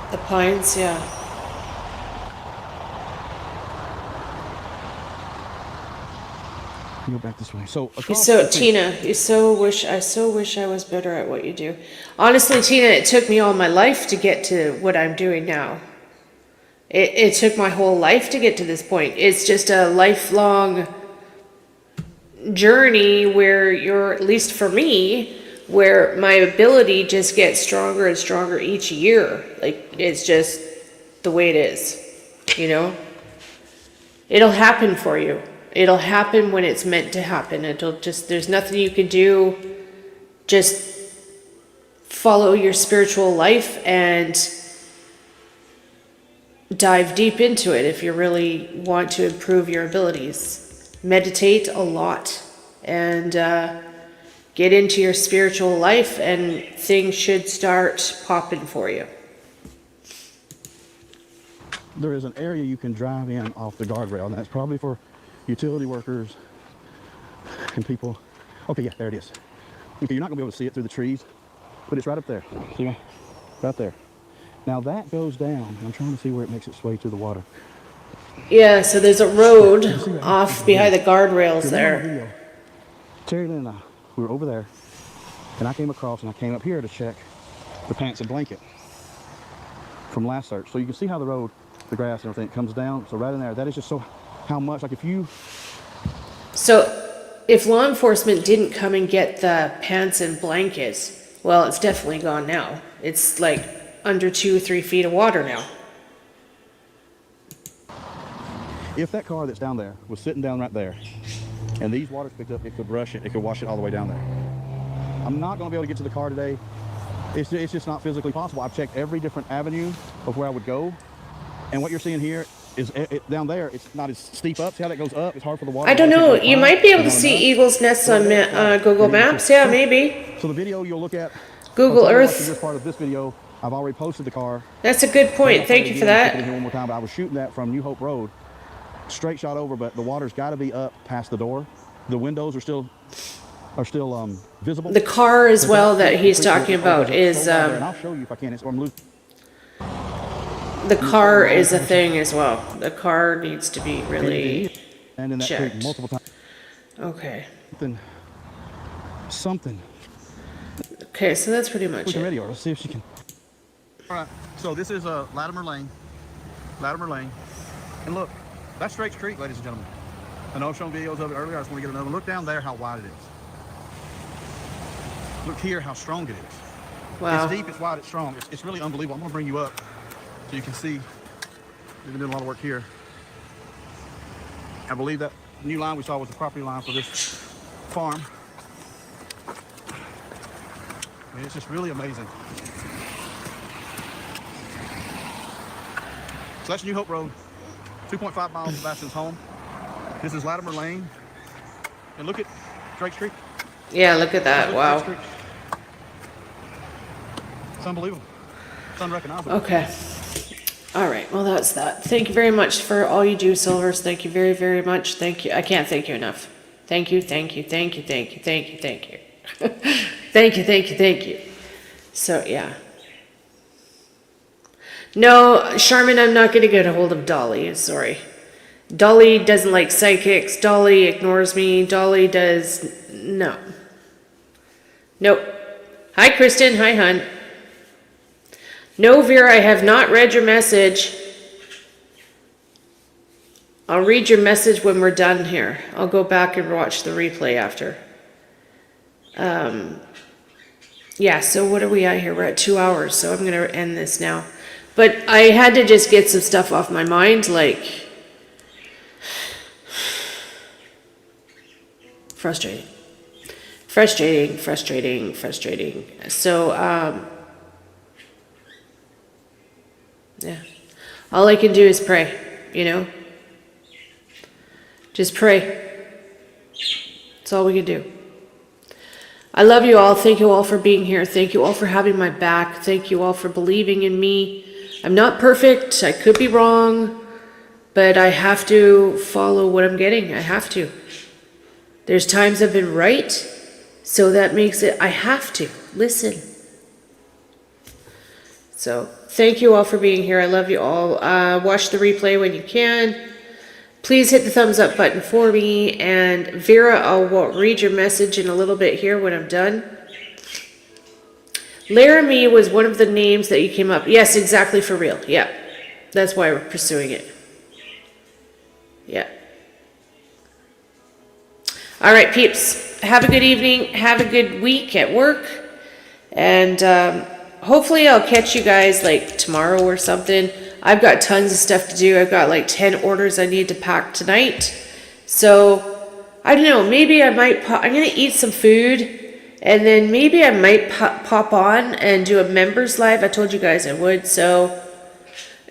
The pines, yeah. Go back this way. So Tina, I so wish I was better at what you do. Honestly, Tina, it took me all my life to get to what I'm doing now. It took my whole life to get to this point. It's just a lifelong journey where you're, at least for me, where my ability just gets stronger and stronger each year. Like, it's just the way it is, you know? It'll happen for you. It'll happen when it's meant to happen. There's nothing you can do. Just follow your spiritual life and dive deep into it if you really want to improve your abilities. Meditate a lot and get into your spiritual life, and things should start popping for you. There is an area you can drive in off the guardrail, and that's probably for utility workers and people. Okay, yeah, there it is. Okay, you're not gonna be able to see it through the trees, but it's right up there. See, right there. Now that goes down. I'm trying to see where it makes its way to the water. Yeah, so there's a road off behind the guardrails there. Terry Lynn and I, we were over there, and I came across and I came up here to check the pants and blanket from last search. So you can see how the road, the grass and everything comes down. So right in there, that is just so how much, like if you... So if law enforcement didn't come and get the pants and blankets, well, it's definitely gone now. It's like under 2 or 3 feet of water now. If that car that's down there was sitting down right there, and these waters picked up, it could rush it, it could wash it all the way down there. I'm not gonna be able to get to the car today. It's just not physically possible. I've checked every different avenue of where I would go, and what you're seeing here is down there, it's not as steep up. See how that goes up? It's hard for the water. I don't know. You might be able to see eagles' nests on Google Maps. Yeah, maybe. So the video you'll look at, Google Earth. This part of this video, I've already posted the car. That's a good point. Thank you for that. One more time, but I was shooting that from New Hope Road, straight shot over, but the water's got to be up past the door. The windows are still visible. The car as well that he's talking about is and I'll show you if I can. the car is a thing as well. The car needs to be really and in that checked. creek multiple times. Okay. Something. Okay, so that's pretty much it. Radio. Let's see if she can. All right. So this is Latimer Lane. Latimer Lane. And look, that's Straits Creek, ladies and gentlemen. I know I've shown videos of it earlier. I just want to get another look down there how wide it is. Look here how strong it is. Wow. It's deep, it's wide, it's strong. It's really unbelievable. I'm gonna bring you up so you can see. We've been doing a lot of work here. I believe that new line we saw was the property line for this farm. I mean, it's just really amazing. So that's New Hope Road, 2.5 miles from Sebastian's home. This is Latimer Lane. And look at Drake Street. Yeah, look at that. Wow. It's unbelievable. It's unrecognizable. Okay. All right. Well, that's that. Thank you very much for all you do, Silvers. Thank you very, very much. Thank you. I can't thank you enough. Thank you. Thank you. Thank you. Thank you. Thank you. Thank you. Thank you. Thank you. Thank you. So, yeah. No, Charmin, I'm not going to get a hold of Dolly. Sorry. Dolly doesn't like psychics. Dolly ignores me. Dolly does... No. Nope. Hi, Kristen. Hi, hon. No, Vera, I have not read your message. I'll read your message when we're done here. I'll go back and watch the replay after. Yeah, so what are we at here? We're at 2 hours, so I'm going to end this now. But I had to just get some stuff off my mind, like... Frustrating. So, yeah. All I can do is pray, you know? Just pray. That's all we can do. I love you all. Thank you all for being here. Thank you all for having my back. Thank you all for believing in me. I'm not perfect. I could be wrong. But I have to follow what I'm getting. I have to. There's times I've been right. So that makes it, I have to. Listen. So, thank you all for being here. I love you all. Watch the replay when you can. Please hit the thumbs up button for me. And Vera, I'll read your message in a little bit here when I'm done. Laramie was one of the names that you came up. Yes, exactly, for real. Yeah. That's why we're pursuing it. Yeah. All right, peeps. Have a good evening. Have a good week at work. And hopefully I'll catch you guys like tomorrow or something. I've got tons of stuff to do. I've got like 10 orders I need to pack tonight. So, I don't know. Maybe I might I'm going to eat some food. And then maybe I might pop on and do a members live. I told you guys I would. So,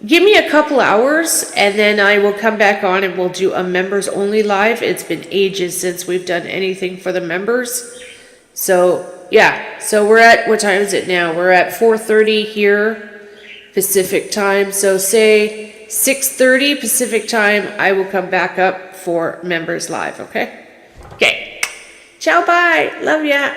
give me a couple hours. And then I will come back on and we'll do a members only live. It's been ages since we've done anything for the members. So, yeah. So, we're at, what time is it now? We're at 4:30 here. Pacific time. So say 6:30 Pacific time, I will come back up for members live, okay? Okay. Ciao, bye. Love ya.